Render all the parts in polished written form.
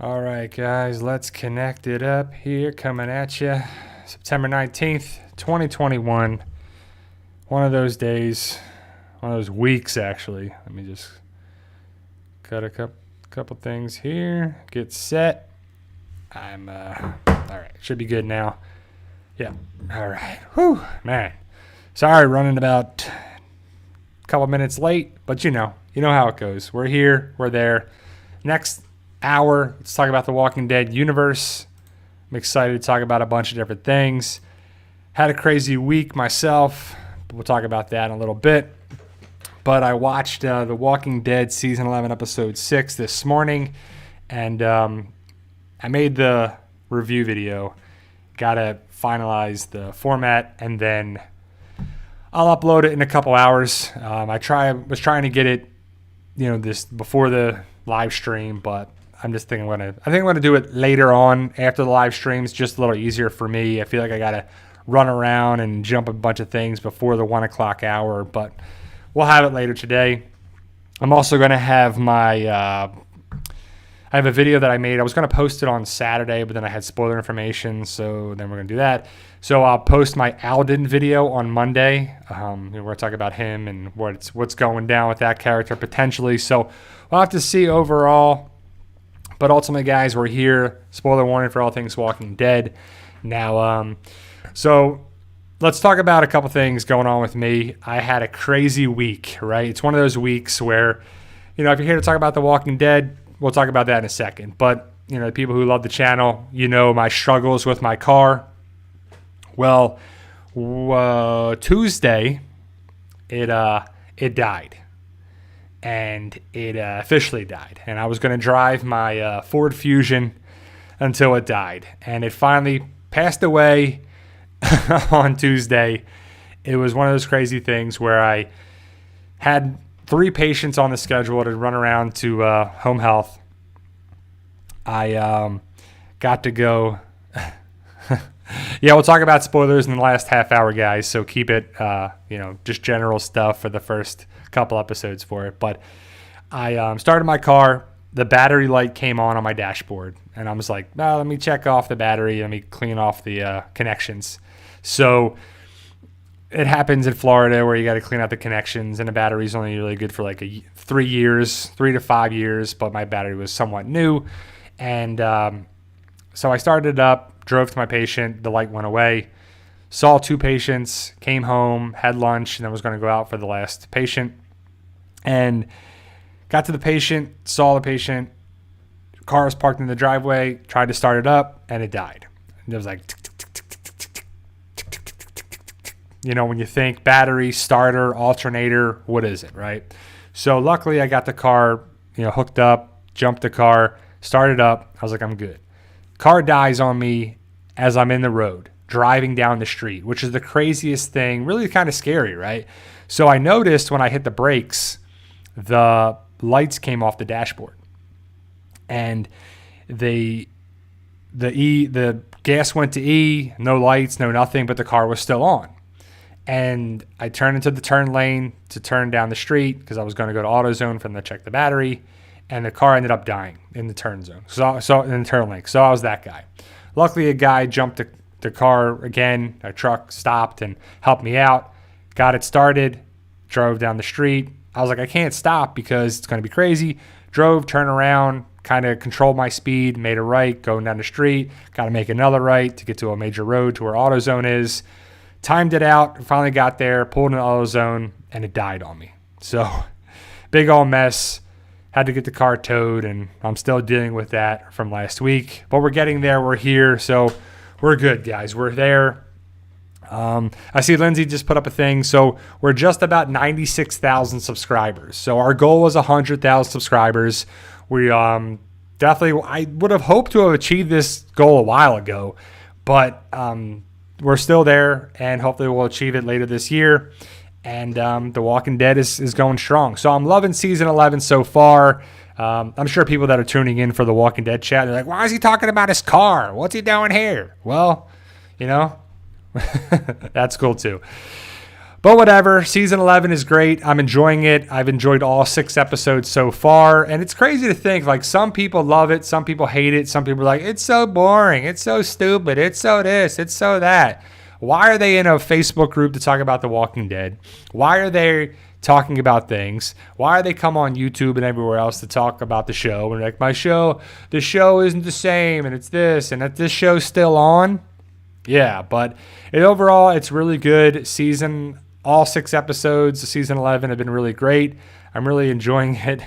All right, guys, let's connect it up here. Coming at you September 19th, 2021. One of those days, one of those weeks, actually. Let me just cut a couple things here. Get set. All right, should be good now. Yeah, all right. Whew, man. Sorry, running about a couple minutes late, but you know how it goes. We're here, we're there. Next hour, let's talk about the Walking Dead universe. I'm excited to talk about a bunch of different things. Had a crazy week myself, but we'll talk about that in a little bit. But I watched The Walking Dead season 11 episode 6 this morning, and I made the review video. Gotta finalize the format, and then I'll upload it in a couple hours. Was trying to get it, this before the live stream, but I'm just thinking I'm gonna do it later on after the live streams, just a little easier for me. I feel like I gotta run around and jump a bunch of things before the 1 o'clock hour, but we'll have it later today. I'm also gonna have I have a video that I made. I was going to post it on Saturday, but then I had spoiler information, so then we're going to do that. So I'll post my Alden video on Monday. We're going to talk about him and what's going down with that character potentially. So we'll have to see overall. But ultimately, guys, we're here. Spoiler warning for all things Walking Dead. Now, so let's talk about a couple things going on with me. I had a crazy week, right? It's one of those weeks where, if you're here to talk about The Walking Dead, we'll talk about that in a second. But, the people who love the channel, my struggles with my car. Well, Tuesday, it died. And it officially died. And I was going to drive my Ford Fusion until it died. And it finally passed away on Tuesday. It was one of those crazy things where I had 3 patients on the schedule to run around to home health. I got to go. Yeah, we'll talk about spoilers in the last half hour, guys. So keep it, just general stuff for the first couple episodes for it. But I started my car. The battery light came on my dashboard. And I was like, let me check off the battery. Let me clean off the connections. So it happens in Florida where you got to clean out the connections, and the battery's only really good for like 3 to 5 years, but my battery was somewhat new. And so I started it up, drove to my patient, the light went away, saw 2 patients, came home, had lunch, and then was going to go out for the last patient. And got to the patient, saw the patient, car was parked in the driveway, tried to start it up, and it died. And it was like, when you think battery, starter, alternator, what is it, right? So luckily I got the car, hooked up, jumped the car, started up. I was like, I'm good. Car dies on me as I'm in the road, driving down the street, which is the craziest thing, really kind of scary, right? So I noticed when I hit the brakes, the lights came off the dashboard. And the gas went to E, no lights, no nothing, but the car was still on. And I turned into the turn lane to turn down the street because I was going to go to AutoZone for them to check the battery, and the car ended up dying in the turn zone. So in the turn lane. So I was that guy. Luckily, a guy jumped the car again. A truck stopped and helped me out. Got it started. Drove down the street. I was like, I can't stop because it's going to be crazy. Drove, turned around, kind of controlled my speed, made a right, going down the street. Got to make another right to get to a major road to where AutoZone is. Timed it out, finally got there, pulled in AutoZone, and it died on me. So, big old mess. Had to get the car towed, and I'm still dealing with that from last week. But we're getting there. We're here, so we're good, guys. We're there. I see Lindsay just put up a thing. So, we're just about 96,000 subscribers. So, our goal was 100,000 subscribers. We definitely, I would have hoped to have achieved this goal a while ago, but we're still there, and hopefully we'll achieve it later this year. And The Walking Dead is going strong. So I'm loving season 11 so far. I'm sure people that are tuning in for The Walking Dead chat, they're like, why is he talking about his car? What's he doing here? Well, that's cool too. But whatever, season 11 is great. I'm enjoying it. I've enjoyed all 6 episodes so far. And it's crazy to think, like, some people love it. Some people hate it. Some people are like, it's so boring. It's so stupid. It's so this. It's so that. Why are they in a Facebook group to talk about The Walking Dead? Why are they talking about things? Why are they come on YouTube and everywhere else to talk about the show? And like, the show isn't the same, and it's this, and that this show's still on. Yeah, but overall, it's really good. All 6 episodes of season 11 have been really great. I'm really enjoying it.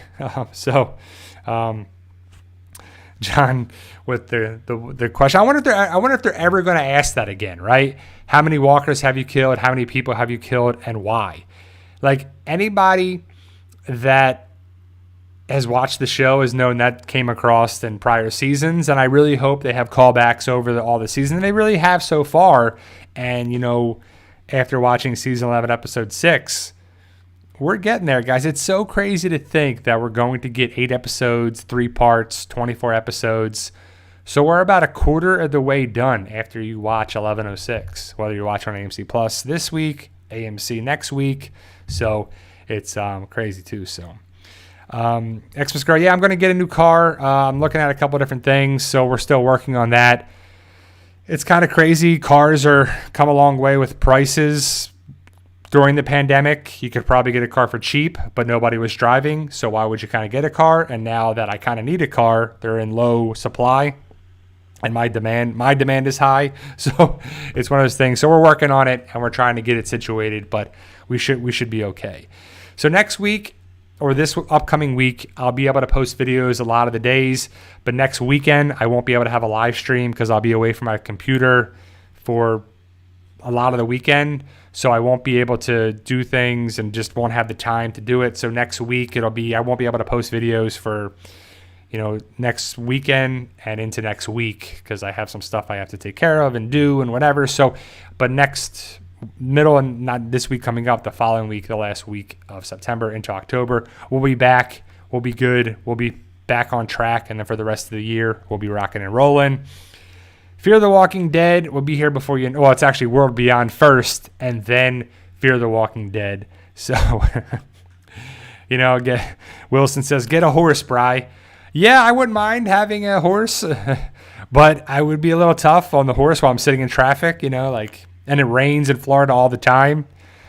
John, with the question, I wonder if they're ever going to ask that again, right? How many walkers have you killed? How many people have you killed, and why? Like, anybody that has watched the show has known that came across in prior seasons, and I really hope they have callbacks over all the seasons. They really have so far, and after watching season 11, episode 6, we're getting there, guys. It's so crazy to think that we're going to get 8 episodes, 3 parts, 24 episodes. So we're about a quarter of the way done after you watch 1106, whether you're watching on AMC Plus this week, AMC next week. So it's crazy too. So Xmas Girl, yeah, I'm going to get a new car. I'm looking at a couple different things, so we're still working on that. It's kind of crazy. Cars are come a long way with prices. During the pandemic, you could probably get a car for cheap, but nobody was driving. So why would you kind of get a car? And now that I kind of need a car, they're in low supply, and my demand is high. So it's one of those things. So we're working on it, and we're trying to get it situated, but we should be okay. So next week, or this upcoming week, I'll be able to post videos a lot of the days, but next weekend I won't be able to have a live stream because I'll be away from my computer for a lot of the weekend, so I won't be able to do things and just won't have the time to do it. So next week I won't be able to post videos for next weekend and into next week because I have some stuff I have to take care of and do and whatever. So, but next middle and not this week coming up, the following week, the last week of September into October, we'll be back. We'll be good. We'll be back on track. And then for the rest of the year, we'll be rocking and rolling. Fear the Walking Dead will be here before you. Well, it's actually World Beyond first, and then Fear the Walking Dead. So, Wilson says, get a horse, Bri. Yeah, I wouldn't mind having a horse, but I would be a little tough on the horse while I'm sitting in traffic, and it rains in Florida all the time.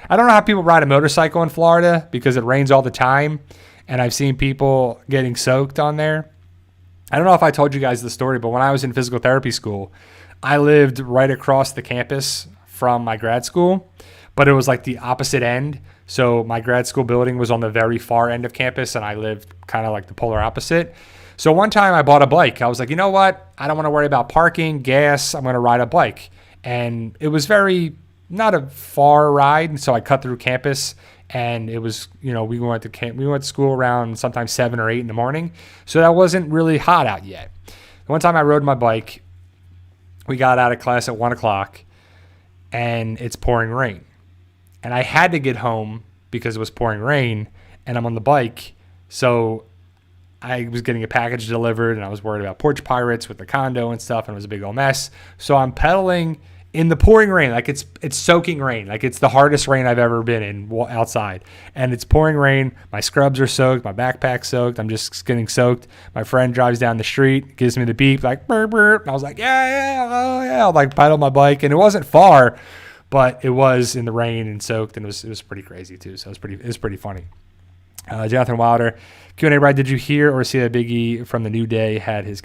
I don't know how people ride a motorcycle in Florida because it rains all the time, and I've seen people getting soaked on there. I don't know if I told you guys the story, but when I was in physical therapy school, I lived right across the campus from my grad school, but it was like the opposite end. So my grad school building was on the very far end of campus, and I lived kind of like the polar opposite. So one time I bought a bike. I was like, you know what? I don't want to worry about parking, gas. I'm going to ride a bike. And it was not a far ride. So I cut through campus, and it was, we went to school around sometimes 7 or 8 in the morning. So that wasn't really hot out yet. One time I rode my bike, we got out of class at 1:00 and it's pouring rain. And I had to get home because it was pouring rain and I'm on the bike. So I was getting a package delivered and I was worried about porch pirates with the condo and stuff, and it was a big old mess. So I'm pedaling in the pouring rain, like it's soaking rain, like it's the hardest rain I've ever been in outside, and it's pouring rain. My scrubs are soaked, my backpack's soaked, I'm just getting soaked. My friend drives down the street, gives me the beep, like burp burp, and I was like, yeah, I'll like pedal my bike, and it wasn't far, but it was in the rain and soaked, and it was pretty crazy too. So it was pretty funny. Jonathan Wilder, Q&A, right? Did you hear or see that Big E from the New Day had his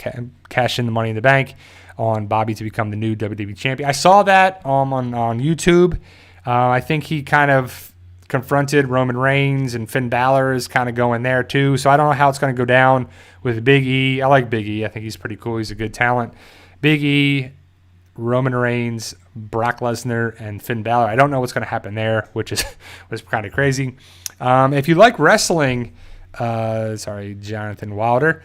cash in the Money in the Bank on Bobby to become the new WWE champion? I saw that on YouTube. I think he kind of confronted Roman Reigns, and Finn Balor is kind of going there too. So I don't know how it's going to go down with Big E. I like Big E. I think he's pretty cool. He's a good talent. Big E, Roman Reigns, Brock Lesnar, and Finn Balor. I don't know what's going to happen there, which was kind of crazy. If you like wrestling, Jonathan Wilder,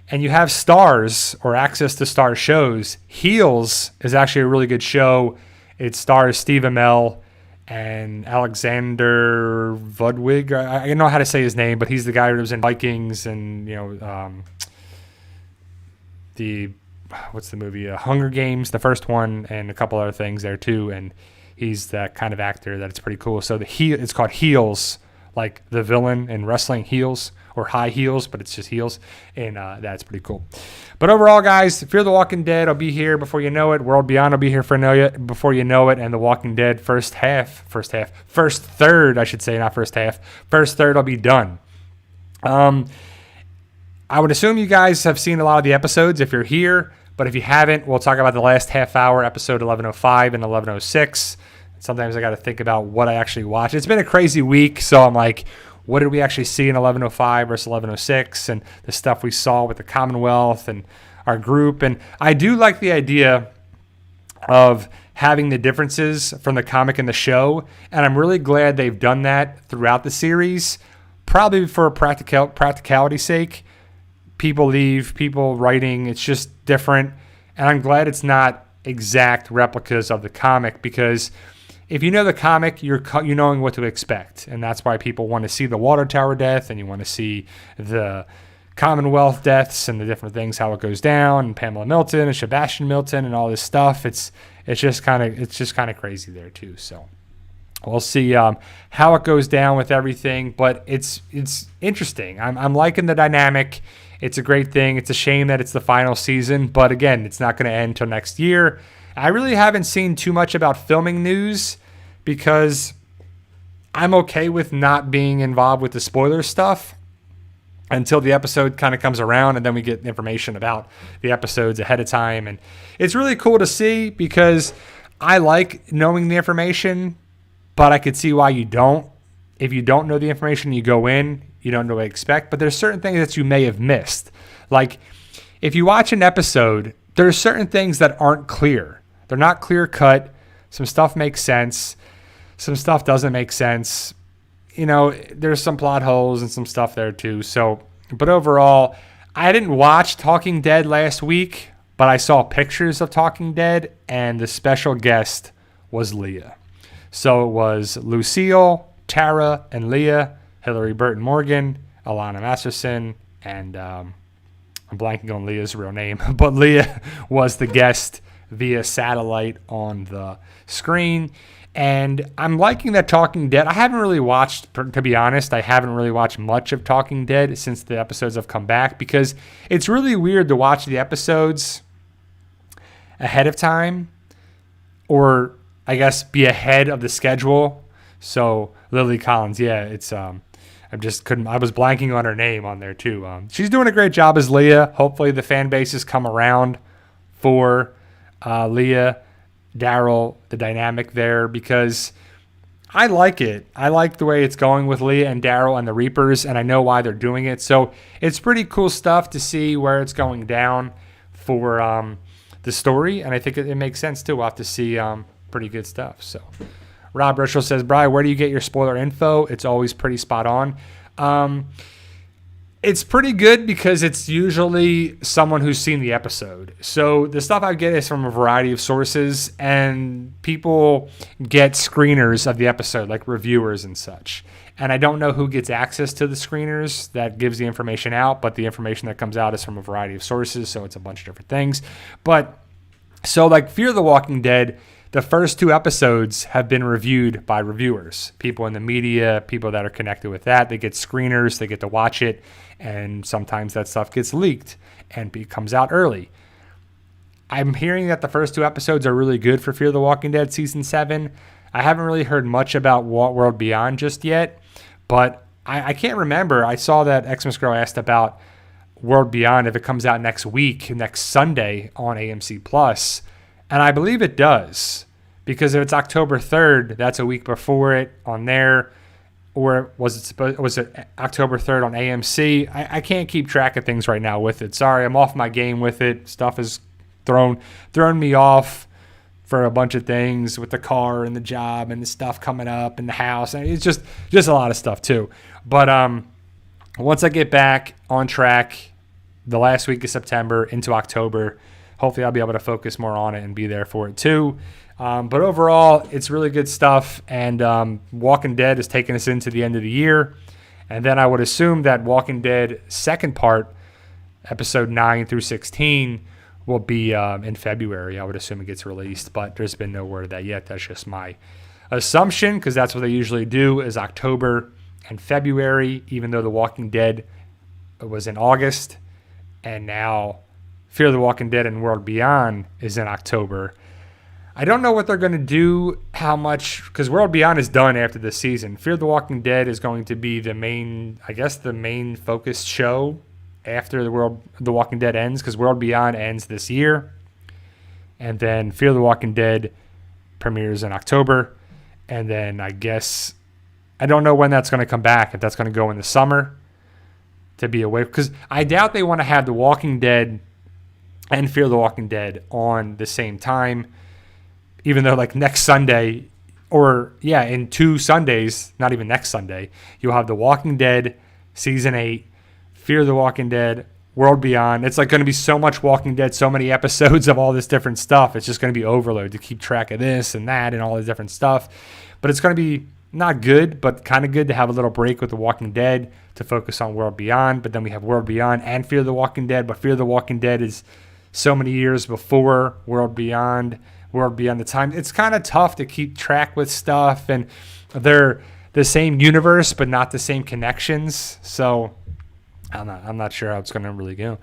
and you have Stars or access to Star shows, Heels is actually a really good show. It stars Steve Amell and Alexander Ludwig. I don't know how to say his name, but he's the guy who was in Vikings and, what's the movie? Hunger Games, the first one, and a couple other things there too. And he's that kind of actor that it's pretty cool. So it's called Heels, like the villain in wrestling, Heels, or High Heels, but it's just Heels, and that's pretty cool. But overall, guys, Fear the Walking Dead will be here before you know it. World Beyond will be here before you know it, and The Walking Dead first third, I should say, not first half. First third will be done. I would assume you guys have seen a lot of the episodes if you're here, but if you haven't, we'll talk about the last half hour, episode 1105 and 1106. Sometimes I got to think about what I actually watched. It's been a crazy week, so I'm like, what did we actually see in 1105 versus 1106, and the stuff we saw with the Commonwealth and our group. And I do like the idea of having the differences from the comic and the show, and I'm really glad they've done that throughout the series, probably for practicality's sake. People leave, people writing, it's just different, and I'm glad it's not exact replicas of the comic, because if you know the comic, you're knowing what to expect, and that's why people want to see the water tower death, and you want to see the Commonwealth deaths and the different things, how it goes down, and Pamela Milton and Sebastian Milton and all this stuff. It's just kind of crazy there too. So we'll see how it goes down with everything, but it's interesting. I'm liking the dynamic. It's a great thing. It's a shame that it's the final season, but again, it's not going to end until next year. I really haven't seen too much about filming news because I'm okay with not being involved with the spoiler stuff until the episode kind of comes around, and then we get information about the episodes ahead of time. And it's really cool to see because I like knowing the information, but I could see why you don't. If you don't know the information, you go in, you don't know what to expect, but there's certain things that you may have missed. Like if you watch an episode, there's certain things that aren't clear. They're not clear cut. Some stuff makes sense. Some stuff doesn't make sense. You know, there's some plot holes and some stuff there too. So, but overall, I didn't watch Talking Dead last week, but I saw pictures of Talking Dead, and the special guest was Leah. So it was Lucille, Tara, and Leah, Hillary Burton Morgan, Alana Masterson, and I'm blanking on Leah's real name, but Leah was the guest via satellite on the screen. And I'm liking that Talking Dead. I haven't really watched, to be honest, I haven't really watched much of Talking Dead since the episodes have come back, because it's really weird to watch the episodes ahead of time, or I guess be ahead of the schedule. So Lily Collins, yeah, it's I was blanking on her name on there too. She's doing a great job as Leah. Hopefully the fan bases come around for Leah, Daryl, the dynamic there, because I like it. I like the way it's going with Leah and Daryl and the Reapers, and I know why they're doing it. So it's pretty cool stuff to see where it's going down for the story, and I think it makes sense too. We'll have to see pretty good stuff. So Rob Rushell says, Brian, where do you get your spoiler info? It's always pretty spot on. It's pretty good because it's usually someone who's seen the episode. So the stuff I get is from a variety of sources, and people get screeners of the episode, like reviewers and such. And I don't know who gets access to the screeners that gives the information out, but the information that comes out is from a variety of sources, so it's a bunch of different things. But so like Fear the Walking Dead, the first 2 episodes have been reviewed by reviewers, people in the media, people that are connected with that. They get screeners, they get to watch it, and sometimes that stuff gets leaked and it comes out early. I'm hearing that the first 2 episodes are really good for Fear the Walking Dead Season 7. I haven't really heard much about World Beyond just yet, but I can't remember. I saw that Xmas Girl asked about World Beyond if it comes out next week, next Sunday on AMC Plus. And I believe it does, because if it's October 3rd, that's a week before it on there. Or was it October 3rd on AMC? I can't keep track of things right now with it. Sorry, I'm off my game with it. Stuff has thrown me off for a bunch of things with the car and the job and the stuff coming up and the house. And it's just a lot of stuff too. But once I get back on track, the last week of September into October, hopefully I'll be able to focus more on it and be there for it too. But overall, it's really good stuff. And Walking Dead is taking us into the end of the year. And then I would assume that Walking Dead second part, episode 9 through 16, will be in February. I would assume it gets released, but there's been no word of that yet. That's just my assumption, because that's what they usually do, is October and February, even though The Walking Dead was in August, and now Fear the Walking Dead and World Beyond is in October. I don't know what they're going to do, how much, because World Beyond is done after this season. Fear the Walking Dead is going to be the main focused show after the Walking Dead ends, because World Beyond ends this year. And then Fear the Walking Dead premieres in October. And then I don't know when that's going to come back, if that's going to go in the summer to be away. Because I doubt they want to have The Walking Dead and Fear the Walking Dead on the same time. Even though, like, next Sunday, in 2 Sundays, not even next Sunday, you'll have The Walking Dead Season 8, Fear the Walking Dead, World Beyond. It's like going to be so much Walking Dead, so many episodes of all this different stuff. It's just going to be overload to keep track of this and that and all this different stuff. But it's going to be not good, but kind of good to have a little break with The Walking Dead to focus on World Beyond. But then we have World Beyond and Fear the Walking Dead. But Fear the Walking Dead is so many years before World Beyond the time. It's kind of tough to keep track with stuff, and they're the same universe but not the same connections. So I'm not sure how it's going to really go.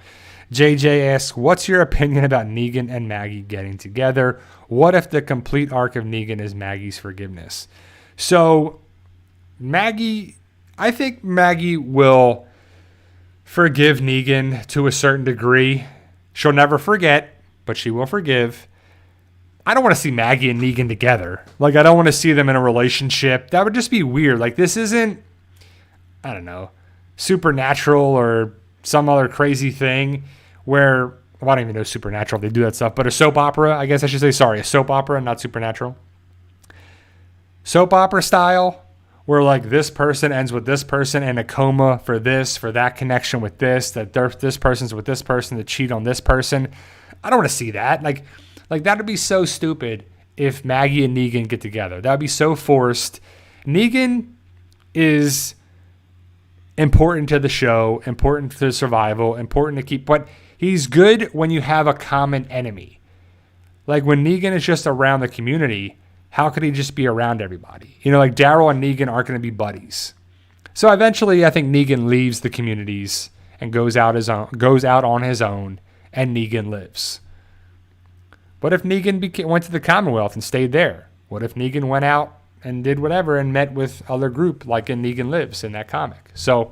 JJ asks, what's your opinion about Negan and Maggie getting together? What if the complete arc of Negan is Maggie's forgiveness? So I think Maggie will forgive Negan to a certain degree. She'll never forget, but she will forgive. I don't want to see Maggie and Negan together. Like, I don't want to see them in a relationship. That would just be weird. Like, this isn't, I don't know, Supernatural or some other crazy thing where, well, I don't even know Supernatural if they do that stuff, but a soap opera, I guess I should say, a soap opera, not Supernatural. Soap opera style, where, like, this person ends with this person in a coma for that connection with this person's with this person to cheat on this person. I don't want to see that. Like, that would be so stupid if Maggie and Negan get together. That would be so forced. Negan is important to the show, important to survival, important to keep. But he's good when you have a common enemy. Like, when Negan is just around the community, how could he just be around everybody? You know, like, Daryl and Negan aren't going to be buddies. So eventually, I think Negan leaves the communities and goes out on his own, and Negan lives. What if Negan went to the Commonwealth and stayed there? What if Negan went out and did whatever and met with other group like in Negan Lives in that comic? So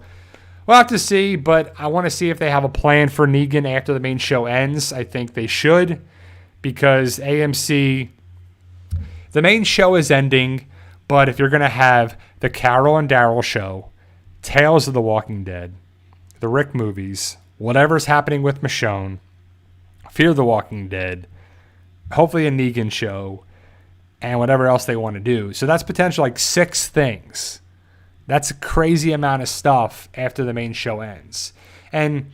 we'll have to see, but I want to see if they have a plan for Negan after the main show ends. I think they should, because AMC, the main show is ending, but if you're going to have the Carol and Daryl show, Tales of the Walking Dead, the Rick movies, whatever's happening with Michonne, Fear the Walking Dead, hopefully a Negan show, and whatever else they want to do. So that's potential like 6 things. That's a crazy amount of stuff after the main show ends. And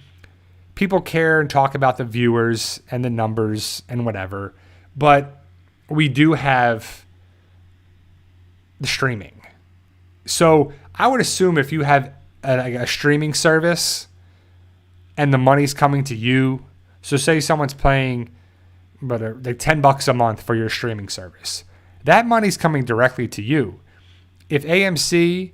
people care and talk about the viewers and the numbers and whatever, but we do have the streaming. So I would assume if you have a streaming service and the money's coming to you, so say someone's paying like $10 a month for your streaming service. That money's coming directly to you. If AMC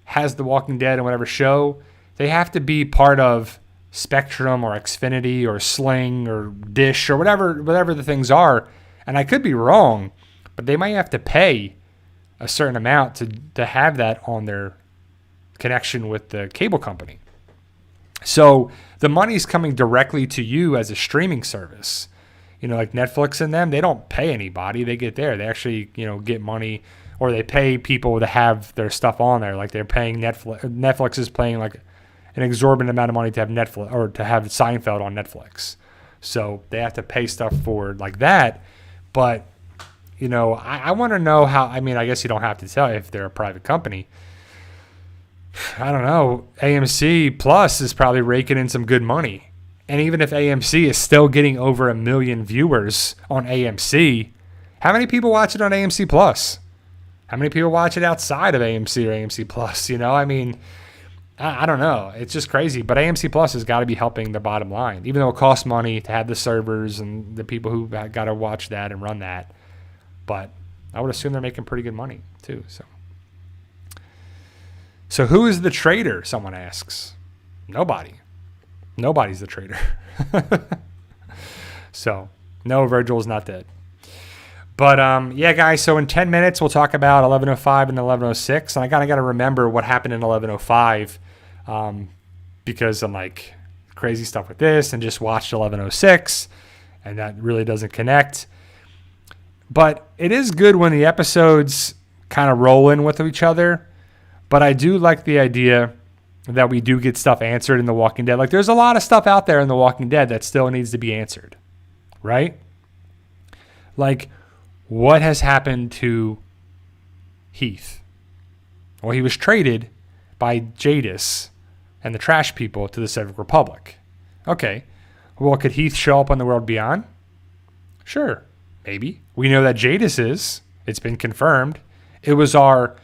has The Walking Dead and whatever show, they have to be part of Spectrum or Xfinity or Sling or Dish or whatever the things are. And I could be wrong, but they might have to pay a certain amount to have that on their connection with the cable company. So the money's coming directly to you as a streaming service. You know, like Netflix and them, they don't pay anybody. They get there. They actually, get money, or they pay people to have their stuff on there. Like they're paying Netflix. Netflix is paying like an exorbitant amount of money to have Netflix or to have Seinfeld on Netflix. So they have to pay stuff for like that. But, I want to know how, I guess you don't have to tell if they're a private company. I don't know. AMC Plus is probably raking in some good money. And even if AMC is still getting over 1 million viewers on AMC, how many people watch it on AMC Plus? How many people watch it outside of AMC or AMC Plus? I don't know. It's just crazy. But AMC Plus has got to be helping the bottom line, even though it costs money to have the servers and the people who got to watch that and run that. But I would assume they're making pretty good money too. So who is the traitor? Someone asks. Nobody. Nobody's the traitor. So no, Virgil's not dead. But yeah, guys. So in 10 minutes, we'll talk about 11:05 and 11:06, and I got to remember what happened in 11:05, because I'm like crazy stuff with this, and just watched 11:06, and that really doesn't connect. But it is good when the episodes kind of roll in with each other. But I do like the idea that we do get stuff answered in The Walking Dead. Like, there's a lot of stuff out there in The Walking Dead that still needs to be answered, right? Like, what has happened to Heath? Well, he was traded by Jadis and the trash people to the Civic Republic. Okay. Well, could Heath show up on the World Beyond? Sure. Maybe. We know that Jadis is. It's been confirmed. It was our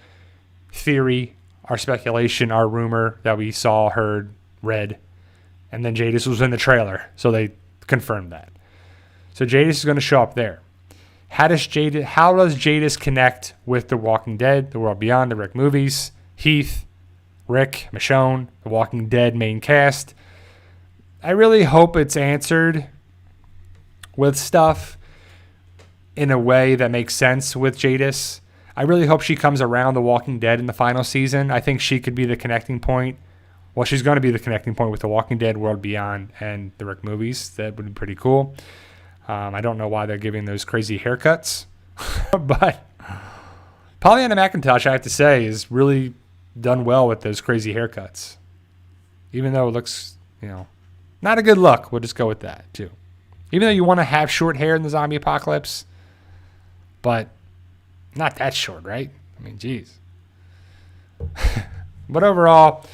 theory, our speculation, our rumor that we saw, heard, read. And then Jadis was in the trailer. So they confirmed that. So Jadis is going to show up there. How does Jadis connect with The Walking Dead, The World Beyond, the Rick movies, Heath, Rick, Michonne, The Walking Dead main cast? I really hope it's answered with stuff in a way that makes sense with Jadis. I really hope she comes around The Walking Dead in the final season. I think she could be the connecting point. Well, she's going to be the connecting point with The Walking Dead, World Beyond, and the Rick movies. That would be pretty cool. I don't know why they're giving those crazy haircuts. But Pollyanna McIntosh, I have to say, is really done well with those crazy haircuts. Even though it looks, not a good look. We'll just go with that, too. Even though you want to have short hair in the zombie apocalypse. But not that short, right? I mean, geez. But overall,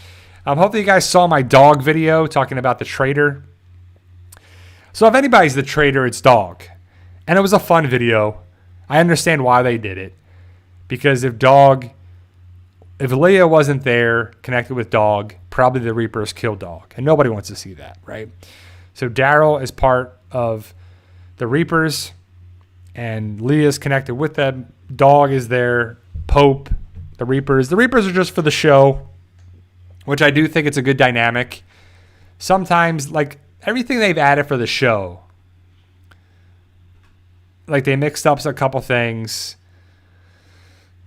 hopefully you guys saw my dog video talking about the traitor. So if anybody's the traitor, it's Dog. And it was a fun video. I understand why they did it. Because if Leah wasn't there, connected with Dog, probably the Reapers killed Dog. And nobody wants to see that, right? So Daryl is part of the Reapers. And Leah's connected with them. Dog is there. Pope, the Reapers. The Reapers are just for the show. Which I do think it's a good dynamic. Sometimes, like, everything they've added for the show, like they mixed up a couple things.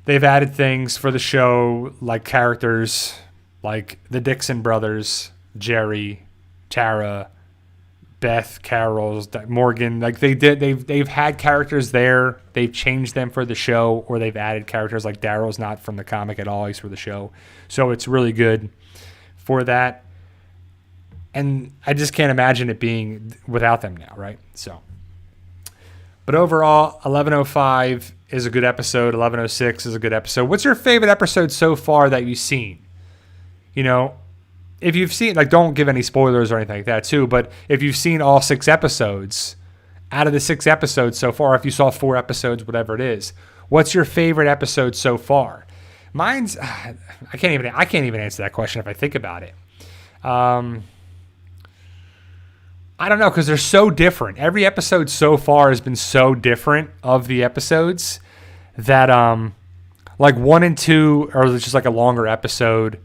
They've added things for the show, like characters, like the Dixon brothers, Jerry, Tara, Beth, Carol, Morgan. Like they've had characters there. They've changed them for the show, or they've added characters like Daryl's not from the comic at all. He's for the show, so it's really good for that. And I just can't imagine it being without them now, right? So, but overall, 11:05 is a good episode. 11:06 is a good episode. What's your favorite episode so far that you've seen? If you've seen, like, don't give any spoilers or anything like that, too. But if you've seen all 6 episodes, out of the 6 episodes so far, if you saw 4 episodes, whatever it is, what's your favorite episode so far? Mine's, I can't even answer that question if I think about it. I don't know, because they're so different. Every episode so far has been so different of the episodes that, like 1 and 2 are just like a longer episode.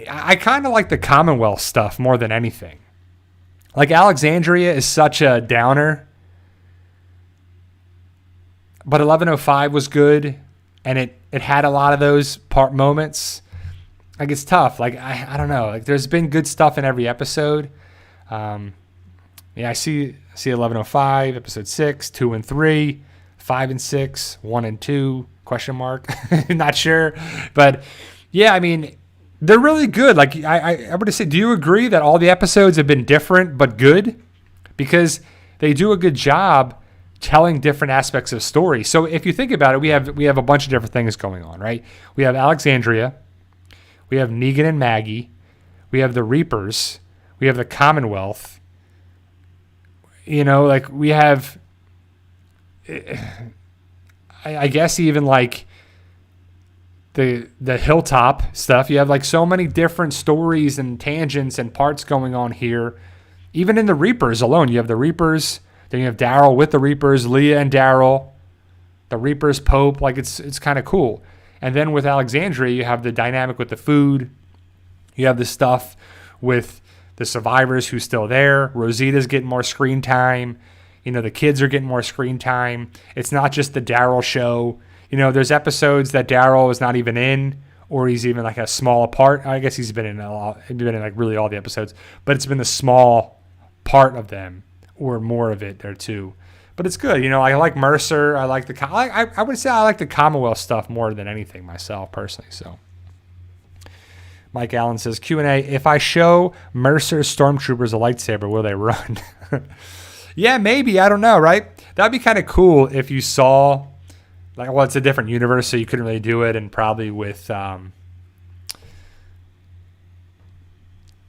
I kind of like the Commonwealth stuff more than anything. Like Alexandria is such a downer, but 11:05 was good, and it had a lot of those moments. Like, it's tough. Like, I don't know. Like, there's been good stuff in every episode. I see 11:05, episode 6, 2 and 3, 5 and 6, 1 and 2, question mark. Not sure. But yeah, I mean, they're really good. Like, I would say, do you agree that all the episodes have been different but good? Because they do a good job telling different aspects of story. So if you think about it, we have a bunch of different things going on, right? We have Alexandria, we have Negan and Maggie, we have the Reapers, we have the Commonwealth. Like, we have, I guess, even like the hilltop stuff. You have like so many different stories and tangents and parts going on here. Even in the Reapers alone, you have the Reapers, then you have Daryl with the Reapers, Leah and Daryl, the Reapers, Pope. Like it's kind of cool. And then with Alexandria, you have the dynamic with the food. You have the stuff with the survivors who's still there. Rosita's getting more screen time. You know, the kids are getting more screen time. It's not just the Daryl show. You know, there's episodes that Daryl is not even in, or he's even like a small part. I guess he's been in a lot. He's been in like really all the episodes, but it's been the small part of them, or more of it there too. But it's good. You know, I like Mercer. I like I would say I like the Commonwealth stuff more than anything myself personally. So Mike Allen says, Q&A, if I show Mercer's stormtroopers a lightsaber, will they run? Yeah, maybe. I don't know, right? That'd be kind of cool if you saw, like, well, it's a different universe, so you couldn't really do it, and probably with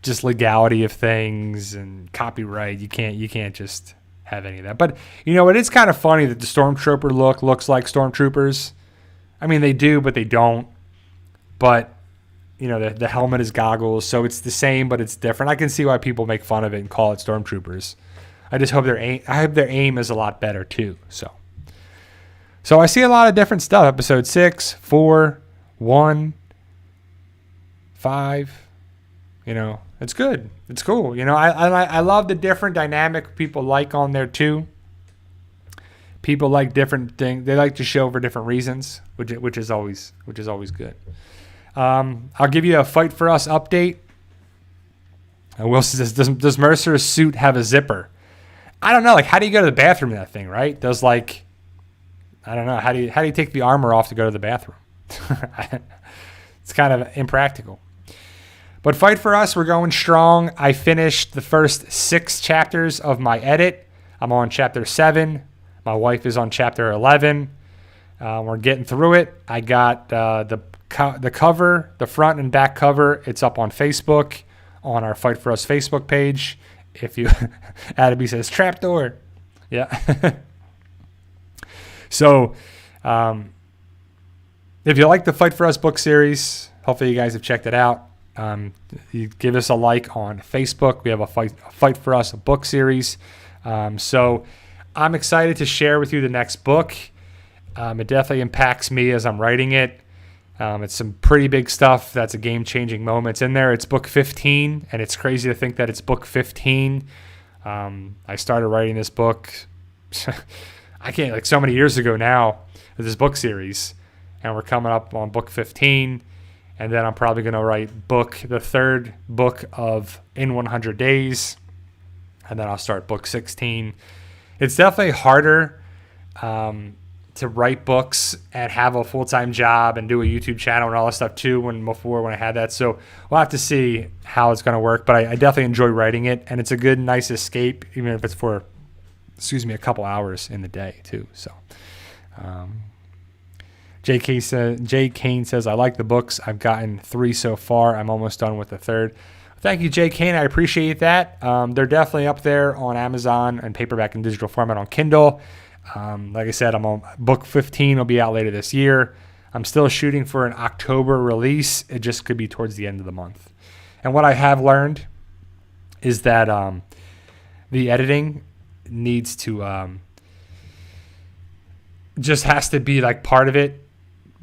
just legality of things and copyright, you can't just have any of that. But, you know, it is kind of funny that the stormtrooper looks like stormtroopers. I mean, they do, but they don't. But, you know, the helmet is goggles, so it's the same, but it's different. I can see why people make fun of it and call it stormtroopers. I just hope their aim is a lot better too. So I see a lot of different stuff. Episode 6, 4, 1, 5. You know, it's good. It's cool. You know, I love the different dynamic people like on there too. People like different things. They like to show for different reasons, which is always good. I'll give you a Fight For Us update. Wilson says, does Mercer's suit have a zipper? I don't know. Like, how do you go to the bathroom in that thing, right? Does like, I don't know. How do you take the armor off to go to the bathroom? It's kind of impractical. But Fight For Us, we're going strong. I finished the first 6 chapters of my edit. I'm on chapter 7. My wife is on chapter 11. We're getting through it. I got the cover, the front and back cover. It's up on Facebook, on our Fight For Us Facebook page. If you, Adamy says, trapdoor. Yeah. So, if you like the Fight For Us book series, hopefully you guys have checked it out. You give us a like on Facebook. We have a Fight For Us book series. So I'm excited to share with you the next book. It definitely impacts me as I'm writing it. It's some pretty big stuff. That's a game-changing moments in there. It's book 15, and it's crazy to think that it's book 15. I started writing this book, I can't, like so many years ago now, with this book series, and we're coming up on book 15, and then I'm probably going to write the third book of In 100 Days, and then I'll start book 16. It's definitely harder to write books and have a full-time job and do a YouTube channel and all that stuff too when I had that. So we'll have to see how it's going to work, but I definitely enjoy writing it, and it's a good, nice escape, even if it's for, a couple hours in the day too. So Jay Kane says, I like the books. I've gotten 3 so far. I'm almost done with the 3rd. Thank you, Jay Kane. I appreciate that. They're definitely up there on Amazon and paperback and digital format on Kindle. Like I said, I'm on book 15 will be out later this year. I'm still shooting for an October release. It just could be towards the end of the month. And what I have learned is that the editing needs to just has to be like part of it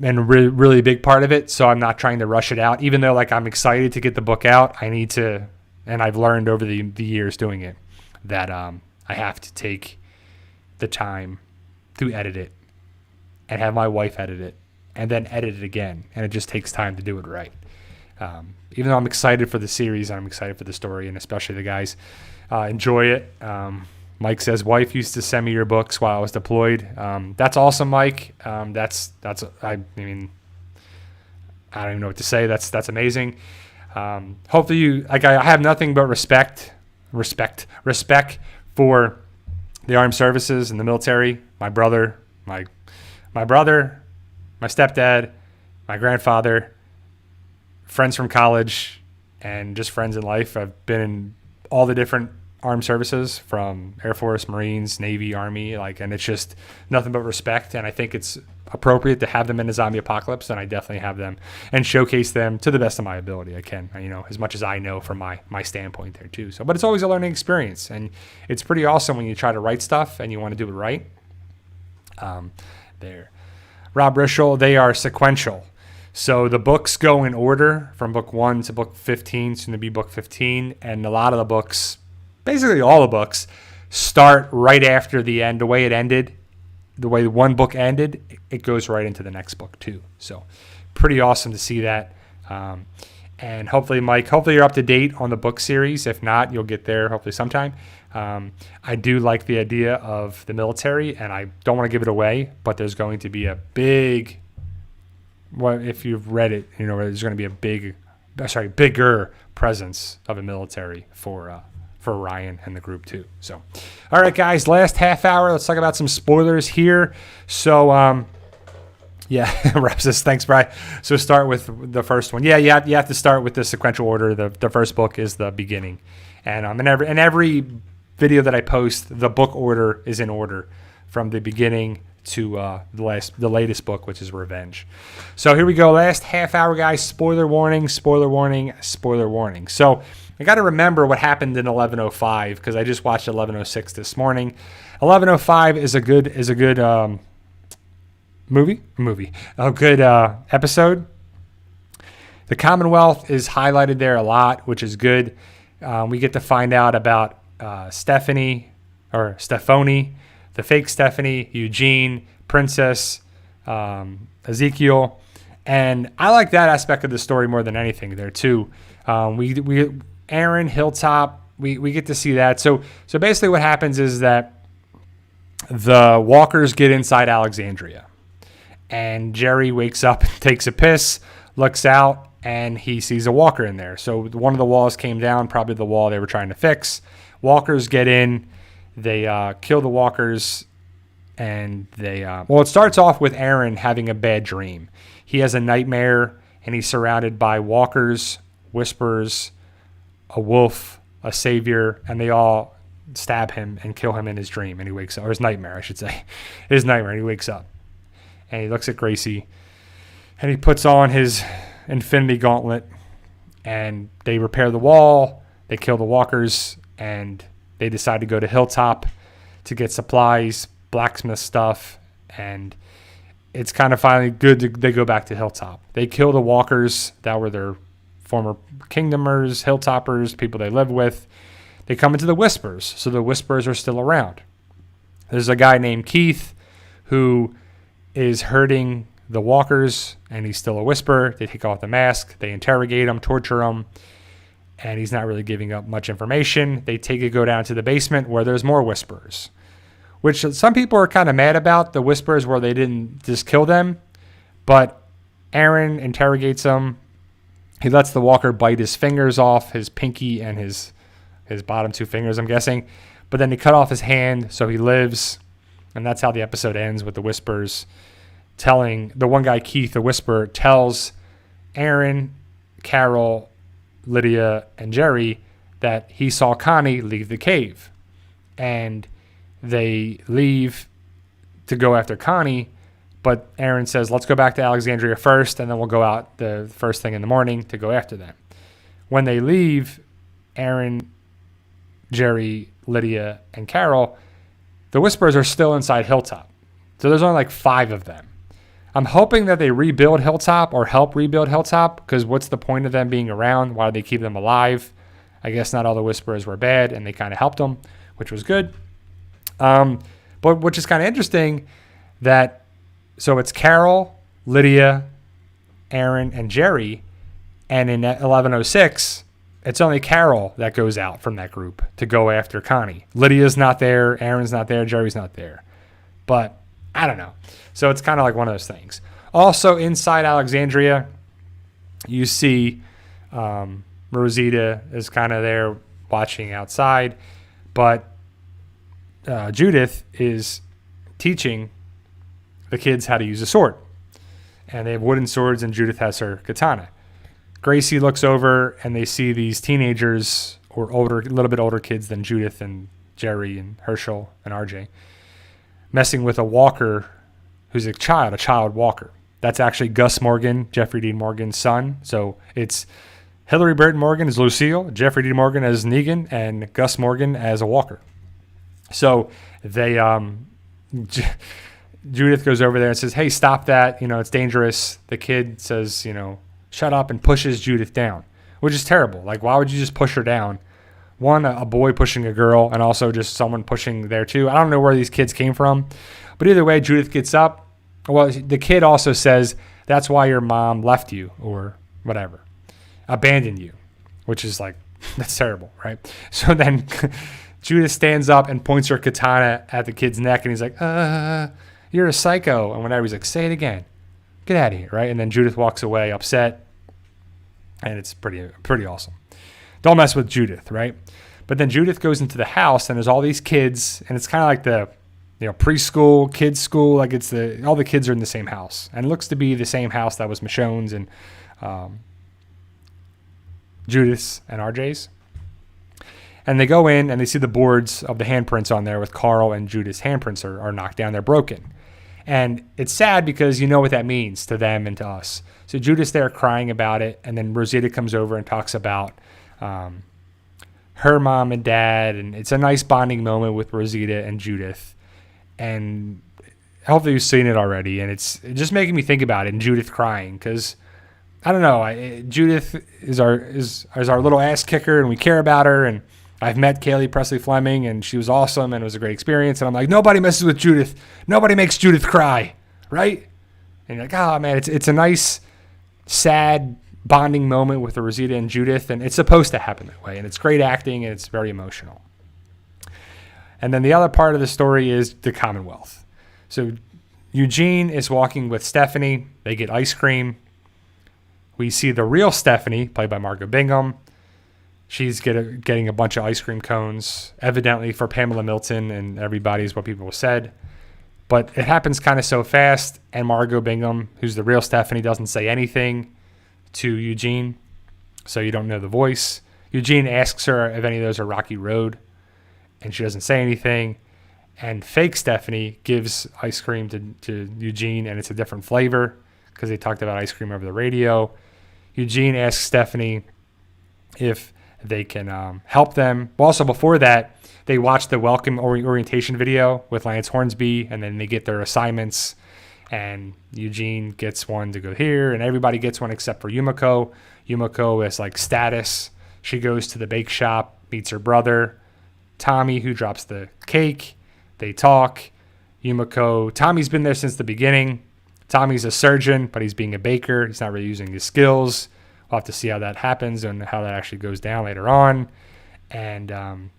and a really big part of it. So I'm not trying to rush it out, even though like I'm excited to get the book out. I need to, and I've learned over the years doing it that I have to take the time to edit it and have my wife edit it and then edit it again. And it just takes time to do it right. Even though I'm excited for the series and I'm excited for the story, and especially the guys enjoy it. Mike says, wife used to send me your books while I was deployed. That's awesome, Mike. I mean, I don't even know what to say. That's amazing. Hopefully you, like, I have nothing but respect for the armed services and the military. My brother, my stepdad, my grandfather, friends from college, and just friends in life. I've been in all the different armed services, from Air Force, Marines, Navy, Army, and it's just nothing but respect. And I think it's appropriate to have them in a zombie apocalypse, and I definitely have them and showcase them to the best of my ability. I can, as much as I know from my standpoint there too. So, but it's always a learning experience, and it's pretty awesome when you try to write stuff and you want to do it right. There, Rob Rishel, they are sequential. So the books go in order from book 1 to book 15, soon to be book 15. And a lot of the books, basically all the books, start right after the end. The way it ended, the way one book ended, it goes right into the next book too. So pretty awesome to see that. And hopefully, Mike, you're up to date on the book series. If not, you'll get there hopefully sometime. I do like the idea of the military, and I don't want to give it away, but there's going to be a big... Well, if you've read it, there's going to be a bigger presence of a military for Ryan and the group too. So, all right, guys, last half hour. Let's talk about some spoilers here. So, Rep says, thanks, Bri. So start with the first one. Yeah, you have to start with the sequential order. The first book is the beginning, and in every video that I post, the book order is in order from the beginning to the latest book, which is Revenge. So here we go. Last half hour, guys. Spoiler warning, spoiler warning, spoiler warning. So I got to remember what happened in 11:05 because I just watched 11:06 this morning. 11:05 is a good episode. The Commonwealth is highlighted there a lot, which is good. We get to find out about Stephanie, the fake Stephanie, Eugene, Princess, Ezekiel. And I like that aspect of the story more than anything there too. We Aaron, Hilltop, we get to see that. So basically what happens is that the walkers get inside Alexandria. And Jerry wakes up, takes a piss, looks out, and he sees a walker in there. So one of the walls came down, probably the wall they were trying to fix. Walkers get in. They kill the walkers, and it starts off with Aaron having a bad dream. He has a nightmare, and he's surrounded by walkers, whisperers, a wolf, a savior, and they all stab him and kill him in his dream, and he wakes up, or his nightmare, I should say. His nightmare, and he wakes up. And he looks at Gracie, and he puts on his Infinity Gauntlet, and they repair the wall, they kill the walkers, and they decide to go to Hilltop to get supplies, blacksmith stuff, and it's kind of finally good they go back to Hilltop. They kill the walkers that were their former kingdomers, Hilltoppers, people they live with. They come into the Whispers, so the Whispers are still around. There's a guy named Keith who is hurting the walkers, and he's still a Whisper. They take off the mask, they interrogate him, torture him, and he's not really giving up much information. They go down to the basement where there's more Whispers, which some people are kind of mad about, the Whispers where they didn't just kill them. But Aaron interrogates him. He lets the walker bite his fingers off, his pinky and his bottom two fingers, I'm guessing. But then he cut off his hand, so he lives. And that's how the episode ends, with the Whispers telling, the one guy, Keith, the Whisperer, tells Aaron, Carol, Lydia, and Jerry that he saw Connie leave the cave. And they leave to go after Connie, but Aaron says, let's go back to Alexandria first, and then we'll go out the first thing in the morning to go after them. When they leave, Aaron, Jerry, Lydia, and Carol, the Whisperers are still inside Hilltop. So there's only like 5 of them. I'm hoping that they rebuild Hilltop or help rebuild Hilltop, because what's the point of them being around? Why do they keep them alive? I guess not all the Whisperers were bad, and they kind of helped them, which was good. But which is kind of interesting so it's Carol, Lydia, Aaron, and Jerry, and in 11:06, it's only Carol that goes out from that group to go after Connie. Lydia's not there, Aaron's not there, Jerry's not there. But I don't know. So it's kind of like one of those things. Also, inside Alexandria, you see Rosita is kind of there watching outside, but Judith is teaching the kids how to use a sword. And they have wooden swords, and Judith has her katana. Gracie looks over, and they see these teenagers, or older, a little bit older kids than Judith and Jerry and Herschel and RJ, messing with a walker who's a child walker. That's actually Gus Morgan, Jeffrey Dean Morgan's son. So it's Hillary Burton Morgan as Lucille, Jeffrey Dean Morgan as Negan, and Gus Morgan as a walker. So they, Judith goes over there and says, "Hey, stop that. It's dangerous." The kid says, "Shut up," and pushes Judith down, which is terrible. Like, why would you just push her down? One, a boy pushing a girl, and also just someone pushing there too. I don't know where these kids came from, but either way, Judith gets up. Well, the kid also says, "That's why your mom left you," or whatever, abandoned you, which is like, that's terrible, right? So then Judith stands up and points her katana at the kid's neck, and he's like, "You're a psycho," and whatever. He's like, "Say it again. Get out of here," right? And then Judith walks away upset, and it's pretty awesome. Don't mess with Judith, right? But then Judith goes into the house, and there's all these kids, and it's kind of like the preschool, kids school. Like all the kids are in the same house, and it looks to be the same house that was Michonne's and Judith's and RJ's. And they go in, and they see the boards of the handprints on there with Carl and Judith's handprints are knocked down. They're broken. And it's sad because you know what that means to them and to us. So Judith's there crying about it, and then Rosita comes over and talks about her mom and dad, and it's a nice bonding moment with Rosita and Judith. And hopefully you've seen it already, and it's just making me think about it, and Judith crying, because I don't know, Judith is our little ass kicker, and we care about her, and I've met Kaylee Presley Fleming, and she was awesome, and it was a great experience. And I'm like, nobody messes with Judith. Nobody makes Judith cry, right? And you're like, oh, man, it's a nice, sad bonding moment with Rosita and Judith, and it's supposed to happen that way. And it's great acting, and it's very emotional. And then the other part of the story is the Commonwealth. So Eugene is walking with Stephanie. They get ice cream. We see the real Stephanie, played by Margot Bingham. She's getting a bunch of ice cream cones, evidently for Pamela Milton and everybody is what people said. But it happens kind of so fast, and Margot Bingham, who's the real Stephanie, doesn't say anything to Eugene, so you don't know the voice. Eugene asks her if any of those are Rocky Road, and she doesn't say anything. And fake Stephanie gives ice cream to Eugene, and it's a different flavor because they talked about ice cream over the radio. Eugene asks Stephanie if they can help them. Well, also before that, they watch the welcome orientation video with Lance Hornsby, and then they get their assignments, and Eugene gets one to go here, and everybody gets one except for Yumiko. Yumiko is like status. She goes to the bake shop, meets her brother, Tommy, who drops the cake. They talk. Tommy's been there since the beginning. Tommy's a surgeon, but he's being a baker. He's not really using his skills. We'll have to see how that happens and how that actually goes down later on. And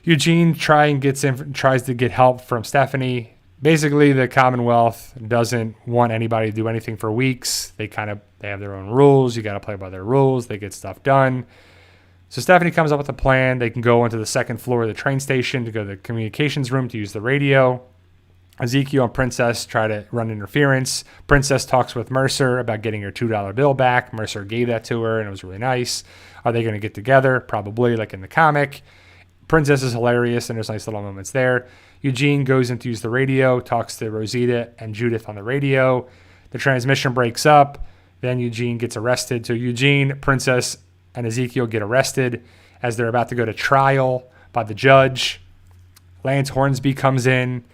Eugene tries to get help from Stephanie. Basically, the Commonwealth doesn't want anybody to do anything for weeks. They have their own rules. You got to play by their rules. They get stuff done. So Stephanie comes up with a plan. They can go onto the second floor of the train station to go to the communications room to use the radio. Ezekiel and Princess try to run interference. Princess talks with Mercer about getting her $2 bill back. Mercer gave that to her, and it was really nice. Are they going to get together? Probably, like in the comic. Princess is hilarious, and there's nice little moments there. Eugene goes in to use the radio, talks to Rosita and Judith on the radio. The transmission breaks up. Then Eugene gets arrested. So Eugene, Princess, and Ezekiel get arrested as they're about to go to trial by the judge. Lance Hornsby comes in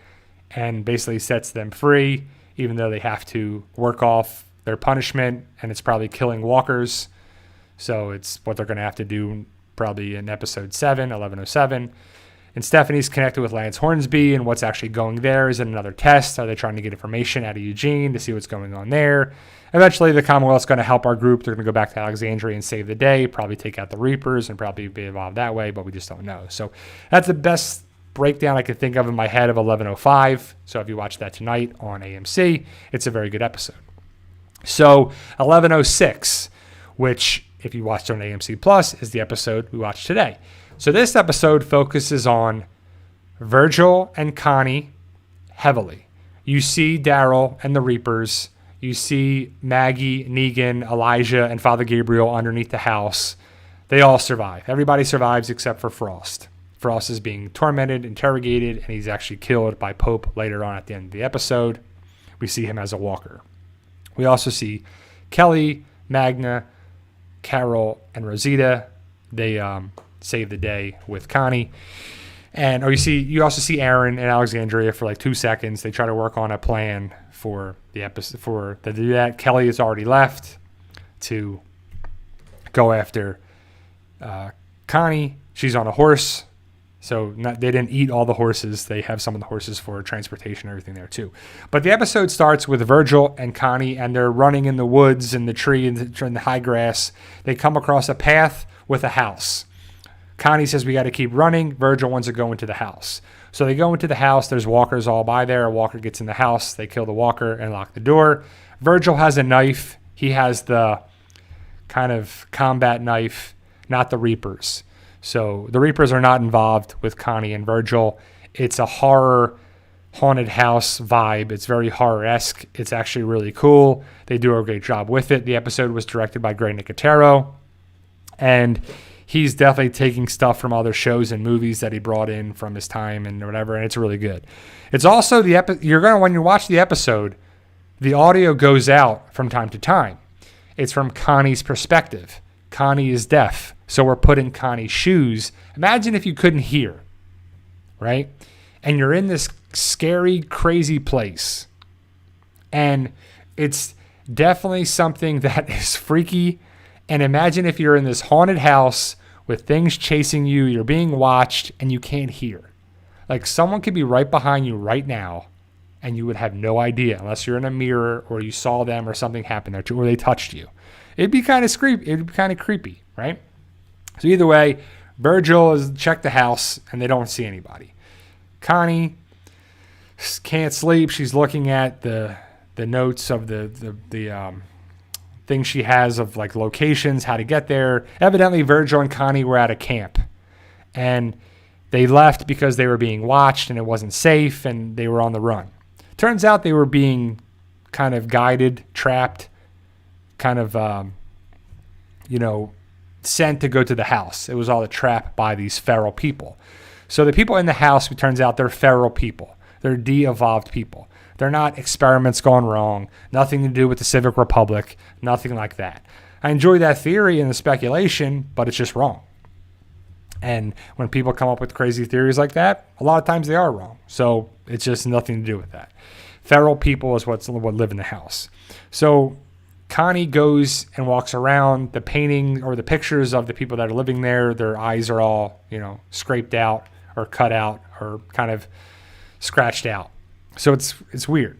and basically sets them free, even though they have to work off their punishment, and it's probably killing walkers. So it's what they're going to have to do probably in episode 7, 1107. And Stephanie's connected with Lance Hornsby, and what's actually going there is another test. Are they trying to get information out of Eugene to see what's going on there? Eventually, the Commonwealth's going to help our group. They're going to go back to Alexandria and save the day, probably take out the Reapers and probably be involved that way, but we just don't know. So that's the best breakdown I could think of in my head of 1105. So if you watch that tonight on AMC, it's a very good episode. So 1106, which if you watched on AMC Plus, is the episode we watched today. So this episode focuses on Virgil and Connie heavily. You see Daryl and the Reapers. You see Maggie, Negan, Elijah, and Father Gabriel underneath the house. They all survive. Everybody survives except for Frost. Frost is being tormented, interrogated, and he's actually killed by Pope later on at the end of the episode. We see him as a walker. We also see Kelly, Magna, Carol, and Rosita. They save the day with Connie. And you also see Aaron and Alexandria for like 2 seconds. They try to work on a plan for the episode to do that. Kelly has already left to go after Connie. She's on a horse. So they didn't eat all the horses. They have some of the horses for transportation and everything there too. But the episode starts with Virgil and Connie, and they're running in the woods and the tree and the high grass. They come across a path with a house. Connie says, we got to keep running. Virgil wants to go into the house. So they go into the house. There's walkers all by there. A walker gets in the house. They kill the walker and lock the door. Virgil has a knife. He has the kind of combat knife, not the Reapers. So the Reapers are not involved with Connie and Virgil. It's a horror haunted house vibe. It's very horror-esque. It's actually really cool. They do a great job with it. The episode was directed by Greg Nicotero, and he's definitely taking stuff from other shows and movies that he brought in from his time and whatever, and it's really good. It's also when you watch the episode, the audio goes out from time to time. It's from Connie's perspective. Connie is deaf, so we're put in Connie's shoes. Imagine if you couldn't hear, right? And you're in this scary, crazy place. And it's definitely something that is freaky. And imagine if you're in this haunted house with things chasing you, you're being watched, and you can't hear. Like someone could be right behind you right now, and you would have no idea unless you're in a mirror or you saw them or something happened there too, or they touched you. It'd be kind of creepy, right? So either way, Virgil has checked the house and they don't see anybody. Connie can't sleep. She's looking at the notes of the things she has of like locations, how to get there. Evidently, Virgil and Connie were at a camp, and they left because they were being watched and it wasn't safe, and they were on the run. Turns out they were being kind of guided, trapped, kind of, sent to go to the house. It was all a trap by these feral people. So the people in the house, it turns out they're feral people. They're de-evolved people. They're not experiments gone wrong, nothing to do with the Civic Republic, nothing like that. I enjoy that theory and the speculation, but it's just wrong. And when people come up with crazy theories like that, a lot of times they are wrong. So it's just nothing to do with that. Feral people is what live in the house. So Connie goes and walks around. The painting or the pictures of the people that are living there, their eyes are all, scraped out or cut out or kind of scratched out. So it's weird.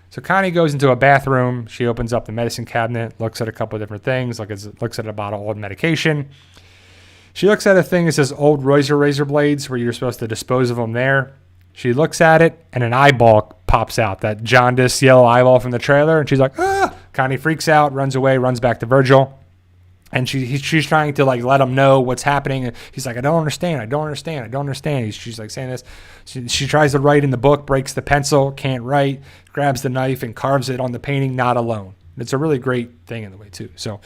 So Connie goes into a bathroom. She opens up the medicine cabinet, looks at a couple of different things, looks at a bottle of old medication. She looks at a thing that says old razor blades where you're supposed to dispose of them there. She looks at it, and an eyeball pops out, that jaundiced yellow eyeball from the trailer, and she's like, ah! Connie freaks out, runs away, runs back to Virgil, and she's trying to let him know what's happening. And he's like, I don't understand. She's like saying this. She tries to write in the book, breaks the pencil, can't write, grabs the knife and carves it on the painting, not alone. It's a really great thing in the way too. So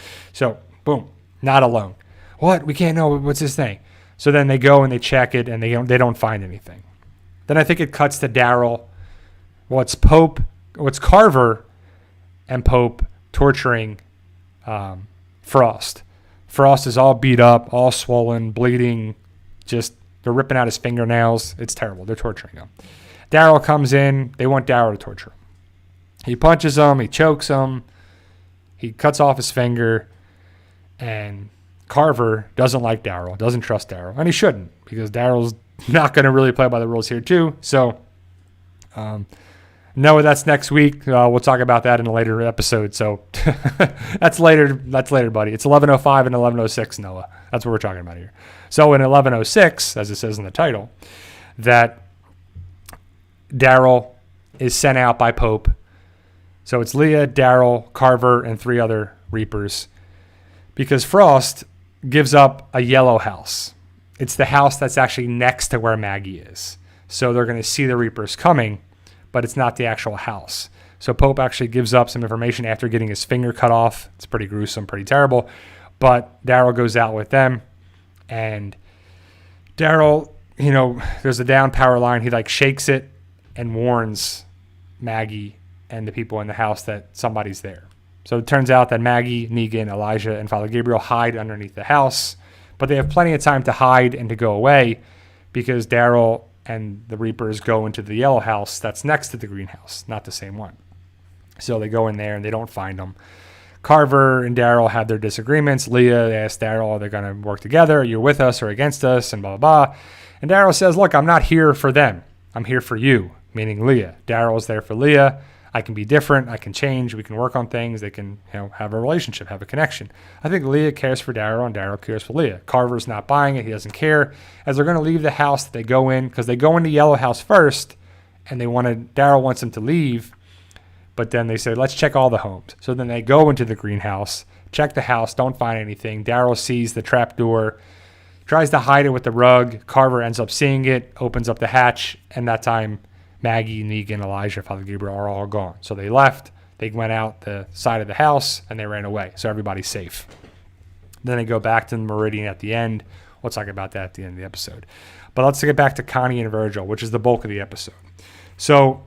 boom, not alone. What? We can't know. What's this thing? So then they go and they check it, and they don't find anything. Then I think it cuts to Daryl. What's Carver and Pope torturing Frost. Frost is all beat up, all swollen, bleeding. They're ripping out his fingernails. It's terrible. They're torturing him. Daryl comes in. They want Daryl to torture him. He punches him. He chokes him. He cuts off his finger. And Carver doesn't like Daryl, doesn't trust Daryl. And he shouldn't, because Daryl's not going to really play by the rules here too. So, Noah, that's next week. We'll talk about that in a later episode. So that's later, buddy. It's 11:05 and 11:06, Noah. That's what we're talking about here. So in 11:06, as it says in the title, that Daryl is sent out by Pope. So it's Leah, Daryl, Carver, and 3 other Reapers, because Frost gives up a yellow house. It's the house that's actually next to where Maggie is. So they're going to see the Reapers coming, but it's not the actual house. So Pope actually gives up some information after getting his finger cut off. It's pretty gruesome, pretty terrible. But Daryl goes out with them, and Daryl, there's a down power line. He like shakes it and warns Maggie and the people in the house that somebody's there. So it turns out that Maggie, Negan, Elijah, and Father Gabriel hide underneath the house, but they have plenty of time to hide and to go away because Daryl and the Reapers go into the yellow house that's next to the greenhouse, not the same one. So they go in there and they don't find them. Carver and Daryl have their disagreements. Leah asks Daryl, are they going to work together? You're with us or against us? And blah, blah, blah. And Daryl says, look, I'm not here for them. I'm here for you, meaning Leah. Daryl's there for Leah. I can be different. I can change. We can work on things. They can, have a relationship, have a connection. I think Leah cares for Daryl and Daryl cares for Leah. Carver's not buying it. He doesn't care. As they're going to leave the house that they go in, because they go in the yellow house first, and Daryl wants them to leave. But then they say, let's check all the homes. So then they go into the greenhouse, check the house, don't find anything. Daryl sees the trap door, tries to hide it with the rug. Carver ends up seeing it, opens up the hatch, and that time Maggie, Negan, Elijah, Father Gabriel are all gone. So they left. They went out the side of the house, and they ran away. So everybody's safe. Then they go back to the Meridian at the end. We'll talk about that at the end of the episode. But let's get back to Connie and Virgil, which is the bulk of the episode. So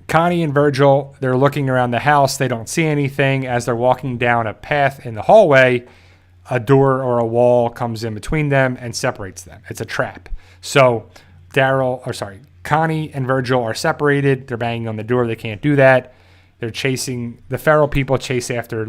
Connie and Virgil, they're looking around the house. They don't see anything. As they're walking down a path in the hallway, a door or a wall comes in between them and separates them. It's a trap. So Connie and Virgil are separated. They're banging on the door. They can't do that. They're chasing, the feral people chase after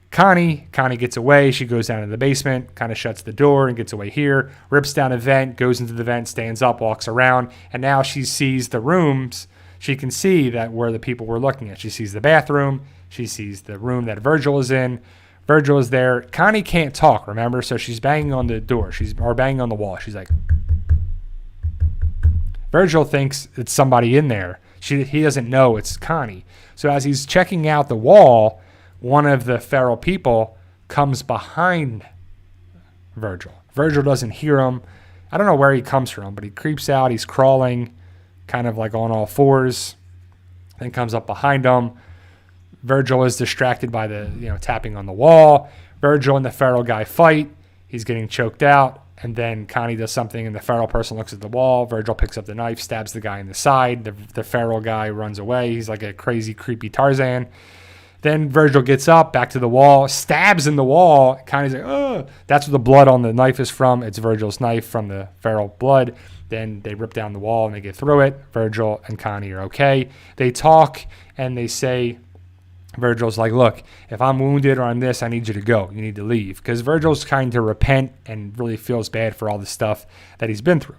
Connie. Connie gets away. She goes down to the basement, kind of shuts the door and gets away here, rips down a vent, goes into the vent, stands up, walks around, and now she sees the rooms. She can see that where the people were looking at. She sees the bathroom. She sees the room that Virgil is in. Virgil is there. Connie can't talk, remember? So she's banging on the door. Or banging on the wall. She's like, Virgil thinks it's somebody in there. He doesn't know it's Connie. So as he's checking out the wall, one of the feral people comes behind Virgil. Virgil doesn't hear him. I don't know where he comes from, but he creeps out. He's crawling, kind of like on all fours, then comes up behind him. Virgil is distracted by the tapping on the wall. Virgil and the feral guy fight. He's getting choked out. And then Connie does something, and the feral person looks at the wall. Virgil picks up the knife, stabs the guy in the side. The feral guy runs away. He's like a crazy, creepy Tarzan. Then Virgil gets up, back to the wall, stabs in the wall. Connie's like, oh. That's where the blood on the knife is from. It's Virgil's knife from the feral blood. Then they rip down the wall, and they get through it. Virgil and Connie are okay. They talk, and they say, Virgil's like, look, if I'm wounded or I'm this, I need you to go. You need to leave. Because Virgil's trying to repent and really feels bad for all the stuff that he's been through.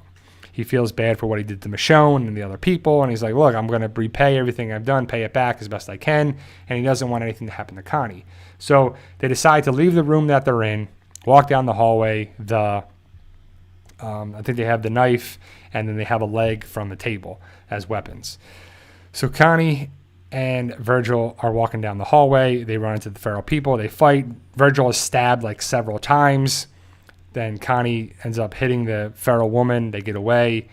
He feels bad for what he did to Michonne and the other people. And he's like, look, I'm going to repay everything I've done, pay it back as best I can. And he doesn't want anything to happen to Connie. So they decide to leave the room that they're in, walk down the hallway. I think they have the knife, and then they have a leg from the table as weapons. So Connie and Virgil are walking down the hallway. They run into the feral people. They fight. Virgil is stabbed like several times. Then Connie ends up hitting the feral woman. They get away.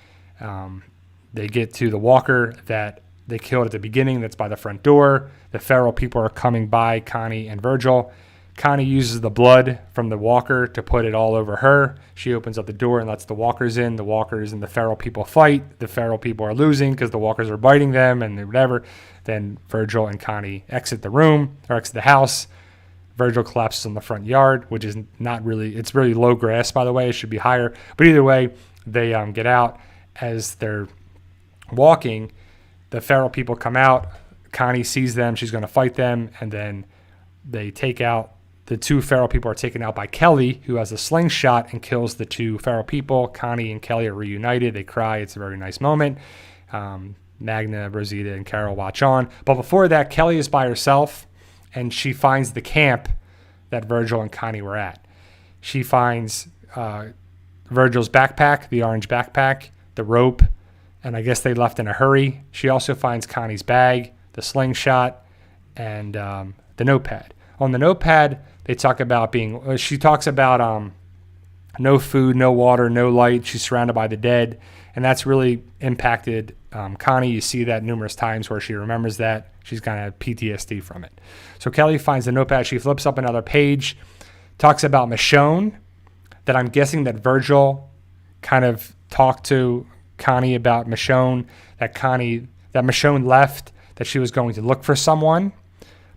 They get to the walker that they killed at the beginning. That's by the front door. The feral people are coming by Connie and Virgil. Connie uses the blood from the walker to put it all over her. She opens up the door and lets the walkers in. The walkers and the feral people fight. The feral people are losing because the walkers are biting them and whatever. Then Virgil and Connie exit the house. Virgil collapses on the front yard, which is not really, it's really low grass, by the way. It should be higher. But either way, they get out. As they're walking, the feral people come out. Connie sees them. She's going to fight them. And then they take out, the two feral people are taken out by Kelly, who has a slingshot and kills the two feral people. Connie and Kelly are reunited. They cry. It's a very nice moment. Magna, Rosita, and Carol watch on. But before that, Kelly is by herself, and she finds the camp that Virgil and Connie were at. She finds Virgil's backpack, the orange backpack, the rope, and I guess they left in a hurry. She also finds Connie's bag, the slingshot, and the notepad. On the notepad, they talk about she talks about no food, no water, no light. She's surrounded by the dead. And that's really impacted Connie. You see that numerous times where she remembers that. She's kind of PTSD from it. So Kelly finds the notepad. She flips up another page, talks about Michonne, that I'm guessing that Virgil kind of talked to Connie about Michonne, that Michonne left, that she was going to look for someone.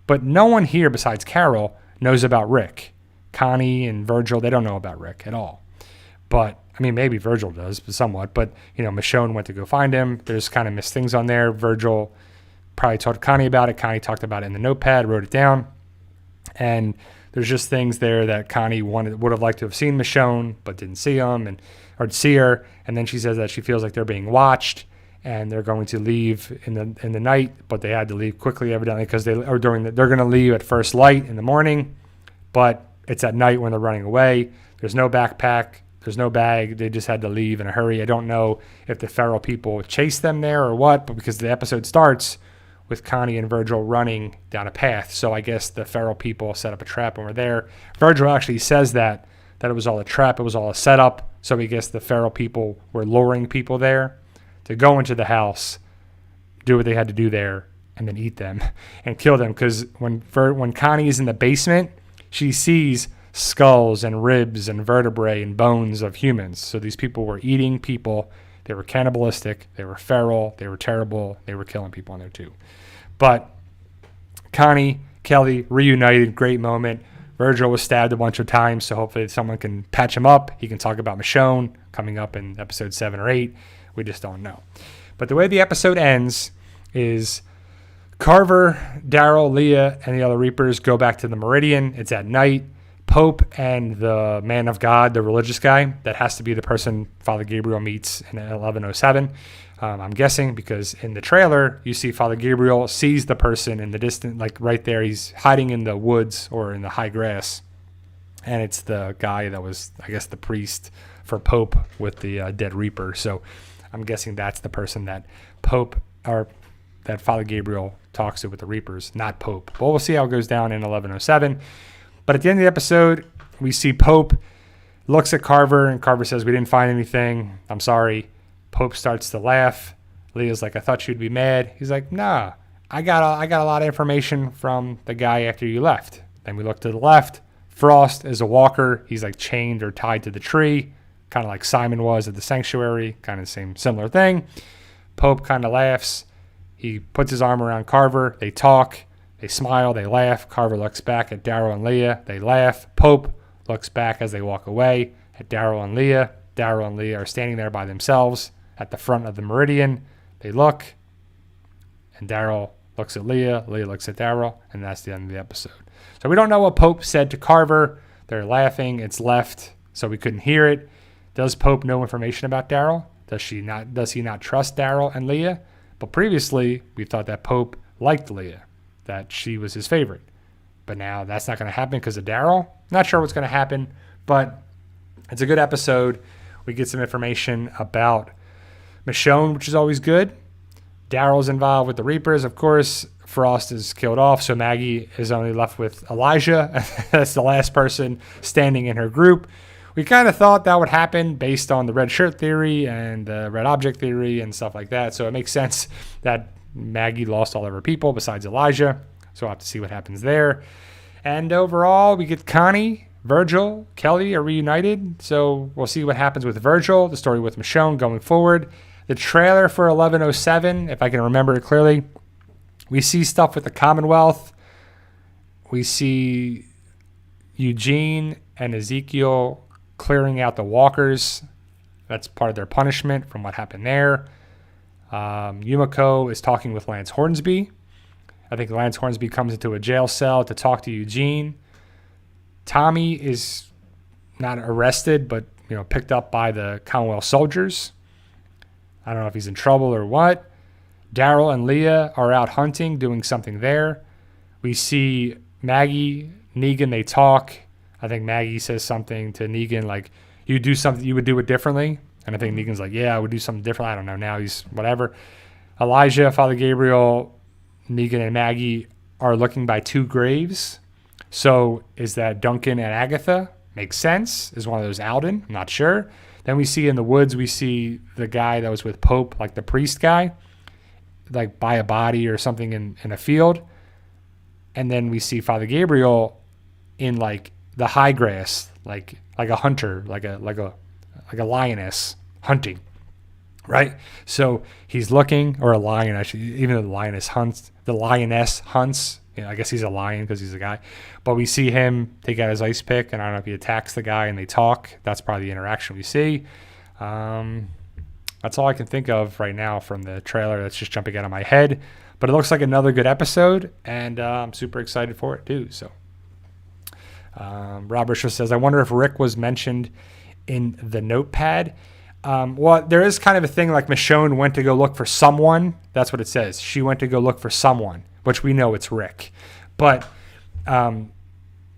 But no one here besides Carol knows about Rick. Connie and Virgil, they don't know about Rick at all. But, I mean, maybe Virgil does, but somewhat. But, Michonne went to go find him. There's kind of missed things on there. Virgil probably talked to Connie about it. Connie talked about it in the notepad, wrote it down. And there's just things there that Connie would have liked to have seen Michonne, but didn't see him or see her. And then she says that she feels like they're being watched and they're going to leave in the night, but they had to leave quickly, evidently, because they're going to leave at first light in the morning, but it's at night when they're running away. There's no backpack. There's no bag. They just had to leave in a hurry. I don't know if the feral people chased them there or what, but because the episode starts with Connie and Virgil running down a path. So I guess the feral people set up a trap and were there. Virgil actually says that it was all a trap. It was all a setup. So I guess the feral people were luring people there to go into the house, do what they had to do there, and then eat them and kill them. Because when Connie is in the basement, she sees skulls and ribs and vertebrae and bones of humans. So these people were eating people. They were cannibalistic. They were feral. They were terrible. They were killing people in there too. But Connie, Kelly reunited. Great moment. Virgil was stabbed a bunch of times, so hopefully someone can patch him up. He can talk about Michonne coming up in episode 7 or 8. We just don't know. But the way the episode ends is Carver, Daryl, Leah, and the other Reapers go back to the Meridian. It's at night. Pope and the man of God, the religious guy, that has to be the person Father Gabriel meets in 1107. I'm guessing because in the trailer, you see Father Gabriel sees the person in the distance, like right there. He's hiding in the woods or in the high grass. And it's the guy that was, I guess, the priest for Pope with the dead Reaper. So I'm guessing that's the person that that Father Gabriel talks to with the Reapers, not Pope. But we'll see how it goes down in 1107. But at the end of the episode, we see Pope looks at Carver, and Carver says, "We didn't find anything. I'm sorry." Pope starts to laugh. Leah's like, "I thought you'd be mad." He's like, "Nah, I got a lot of information from the guy after you left." Then we look to the left. Frost is a walker. He's like chained or tied to the tree, kind of like Simon was at the sanctuary, kind of the similar thing. Pope kind of laughs. He puts his arm around Carver. They talk. They smile. They laugh. Carver looks back at Daryl and Leah. They laugh. Pope looks back as they walk away at Daryl and Leah. Daryl and Leah are standing there by themselves at the front of the Meridian. They look, and Daryl looks at Leah. Leah looks at Daryl, and that's the end of the episode. So we don't know what Pope said to Carver. They're laughing. It's left, so we couldn't hear it. Does Pope know information about Daryl? Does he not trust Daryl and Leah? But previously, we thought that Pope liked Leah, that she was his favorite. But now that's not going to happen because of Daryl. Not sure what's going to happen, but it's a good episode. We get some information about Michonne, which is always good. Daryl's involved with the Reapers, of course. Frost is killed off, so Maggie is only left with Elijah. That's the last person standing in her group. We kind of thought that would happen based on the red shirt theory and the red object theory and stuff like that. So it makes sense that Maggie lost all of her people besides Elijah. So we'll have to see what happens there. And overall, we get Connie, Virgil, Kelly are reunited. So we'll see what happens with Virgil, the story with Michonne going forward. The trailer for 1107, if I can remember it clearly, we see stuff with the Commonwealth. We see Eugene and Ezekiel clearing out the walkers. That's part of their punishment from what happened there. Yumiko is talking with Lance Hornsby. I think Lance Hornsby comes into a jail cell to talk to Eugene. Tommy is not arrested, but picked up by the Commonwealth soldiers. I don't know if he's in trouble or what. Daryl and Leah are out hunting, doing something there. We see Maggie, Negan, they talk. I think Maggie says something to Negan like, "You do something, you would do it differently." And I think Negan's like, "Yeah, I would do something different." I don't know. Now he's whatever. Elijah, Father Gabriel, Negan, and Maggie are looking by two graves. So is that Duncan and Agatha? Makes sense. Is one of those Alden? I'm not sure. Then we see in the woods, we see the guy that was with Pope, like the priest guy, like by a body or something in a field. And then we see Father Gabriel in like the high grass, like a hunter, like a lioness hunting, right? So he's looking, or a lion actually, even though the lioness hunts. You know, I guess he's a lion because he's a guy. But we see him take out his ice pick, and I don't know if he attacks the guy and they talk. That's probably the interaction we see. That's all I can think of right now from the trailer that's just jumping out of my head. But it looks like another good episode, and I'm super excited for it too. So Rob Risher says, I wonder if Rick was mentioned in the notepad. Well, there is kind of a thing like Michonne went to go look for someone. That's what it says. She went to go look for someone, which we know it's Rick. But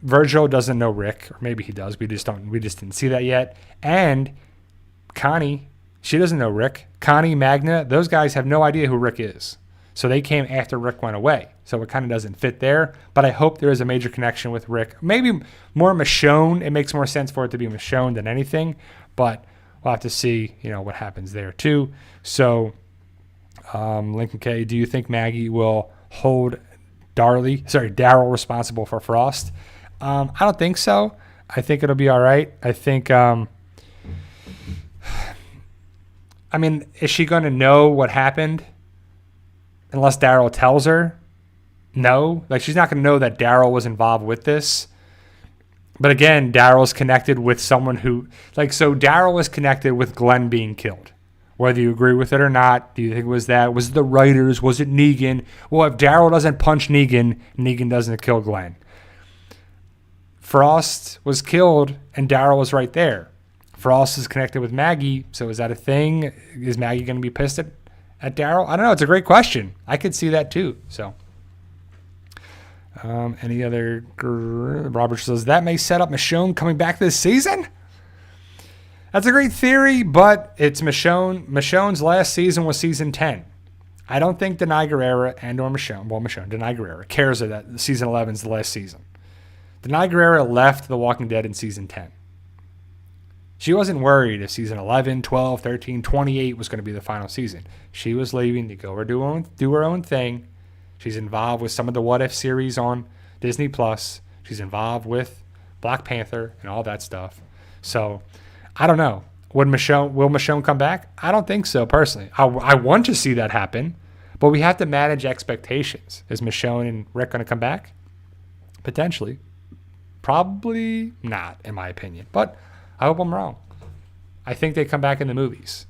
Virgil doesn't know Rick, or maybe he does. We just didn't see that yet. And Connie, she doesn't know Rick. Connie, Magna, those guys have no idea who Rick is. So they came after Rick went away. So it kind of doesn't fit there. But I hope there is a major connection with Rick. Maybe more Michonne. It makes more sense for it to be Michonne than anything. But we'll have to see, what happens there too. So Lincoln K, do you think Maggie will hold Daryl responsible for Frost? I don't think so. I think it'll be all right. I think, is she going to know what happened unless Daryl tells her? No. Like, she's not going to know that Daryl was involved with this. But again, Daryl's connected with someone who, so Daryl was connected with Glenn being killed. Whether you agree with it or not, do you think it was that? Was it the writers? Was it Negan? Well, if Daryl doesn't punch Negan, Negan doesn't kill Glenn. Frost was killed, and Daryl was right there. Frost is connected with Maggie, so is that a thing? Is Maggie going to be pissed at Daryl? I don't know. It's a great question. I could see that too. So, any other? Robert says that may set up Michonne coming back this season. That's a great theory, but it's Michonne. Michonne's last season was season 10. I don't think Denai Guerrera and/or Denai Guerrera cares that season 11 is the last season. Denai Guerrera left The Walking Dead in season 10. She wasn't worried if season 11, 12, 13, 28 was going to be the final season. She was leaving to go do her own thing. She's involved with some of the What If series on Disney Plus. She's involved with Black Panther and all that stuff. So, I don't know. Will Michonne come back? I don't think so, personally. I want to see that happen, but we have to manage expectations. Is Michonne and Rick going to come back? Potentially. Probably not, in my opinion. But I hope I'm wrong. I think they come back in the movies.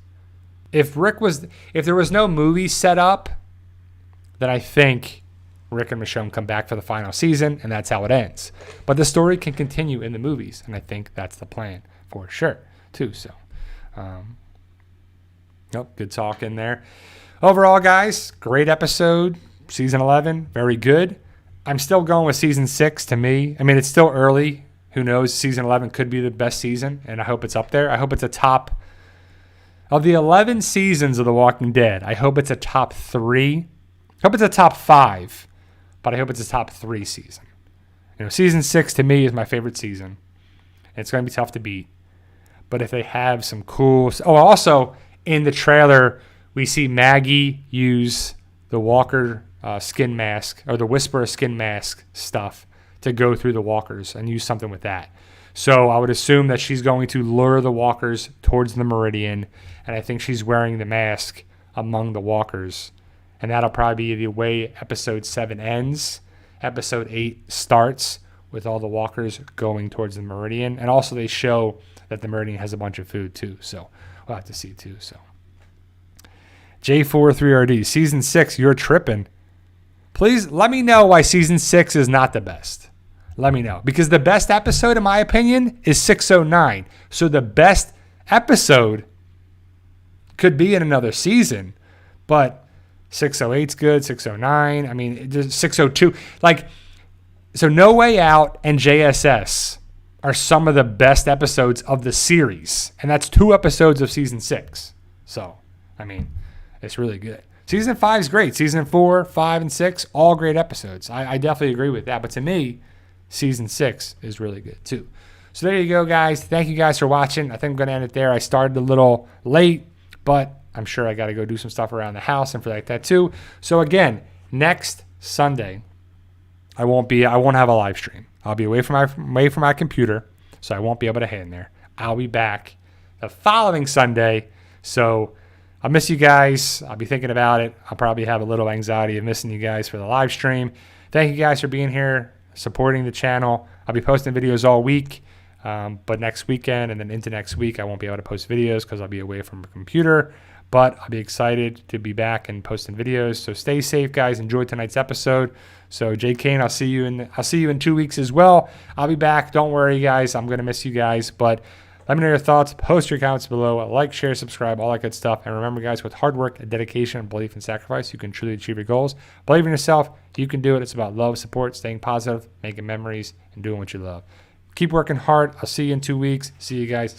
If there was no movie set up, then I think Rick and Michonne come back for the final season, and that's how it ends. But the story can continue in the movies, and I think that's the plan for sure, too. So, good talk in there. Overall, guys, great episode. Season 11, very good. I'm still going with season 6 to me. It's still early. Who knows? Season 11 could be the best season, and I hope it's up there. I hope it's a top of the 11 seasons of The Walking Dead. I hope it's a top 3. I hope it's a top 5, but I hope it's a top 3 season. Season 6 to me is my favorite season. It's going to be tough to beat. But if they have some cool... Oh, also, in the trailer, we see Maggie use the Walker skin mask, or the Whisperer skin mask stuff, to go through the walkers and use something with that. So I would assume that she's going to lure the walkers towards the Meridian, and I think she's wearing the mask among the walkers. And that'll probably be the way episode 7 ends. Episode 8 starts with all the walkers going towards the Meridian. And also they show that the Meridian has a bunch of food too. So we'll have to see too. So J43RD, season 6, you're tripping. Please let me know why season 6 is not the best. Let me know. Because the best episode, in my opinion, is 609. So the best episode could be in another season. But 608's good, 609. Just 602. So No Way Out and JSS are some of the best episodes of the series. And that's 2 episodes of season 6. So, it's really good. Season 5 is great. Season 4, 5, and 6, all great episodes. I definitely agree with that. But to me, season 6 is really good too. So there you go, guys. Thank you guys for watching. I think I'm going to end it there. I started a little late, but I'm sure I got to go do some stuff around the house and for like that too. So again, next Sunday, I won't have a live stream. I'll be away from my computer, so I won't be able to hang there. I'll be back the following Sunday. So I'll miss you guys. I'll be thinking about it. I'll probably have a little anxiety of missing you guys for the live stream. Thank you guys for being here, supporting the channel. I'll be posting videos all week, but next weekend and then into next week, I won't be able to post videos because I'll be away from a computer. But I'll be excited to be back and posting videos. So stay safe, guys. Enjoy tonight's episode. So Jay Kane, I'll see you in 2 weeks as well. I'll be back. Don't worry, guys. I'm gonna miss you guys, but let me know your thoughts. Post your comments below. Like, share, subscribe, all that good stuff. And remember, guys, with hard work, dedication, belief, and sacrifice, you can truly achieve your goals. Believe in yourself. You can do it. It's about love, support, staying positive, making memories, and doing what you love. Keep working hard. I'll see you in 2 weeks. See you guys.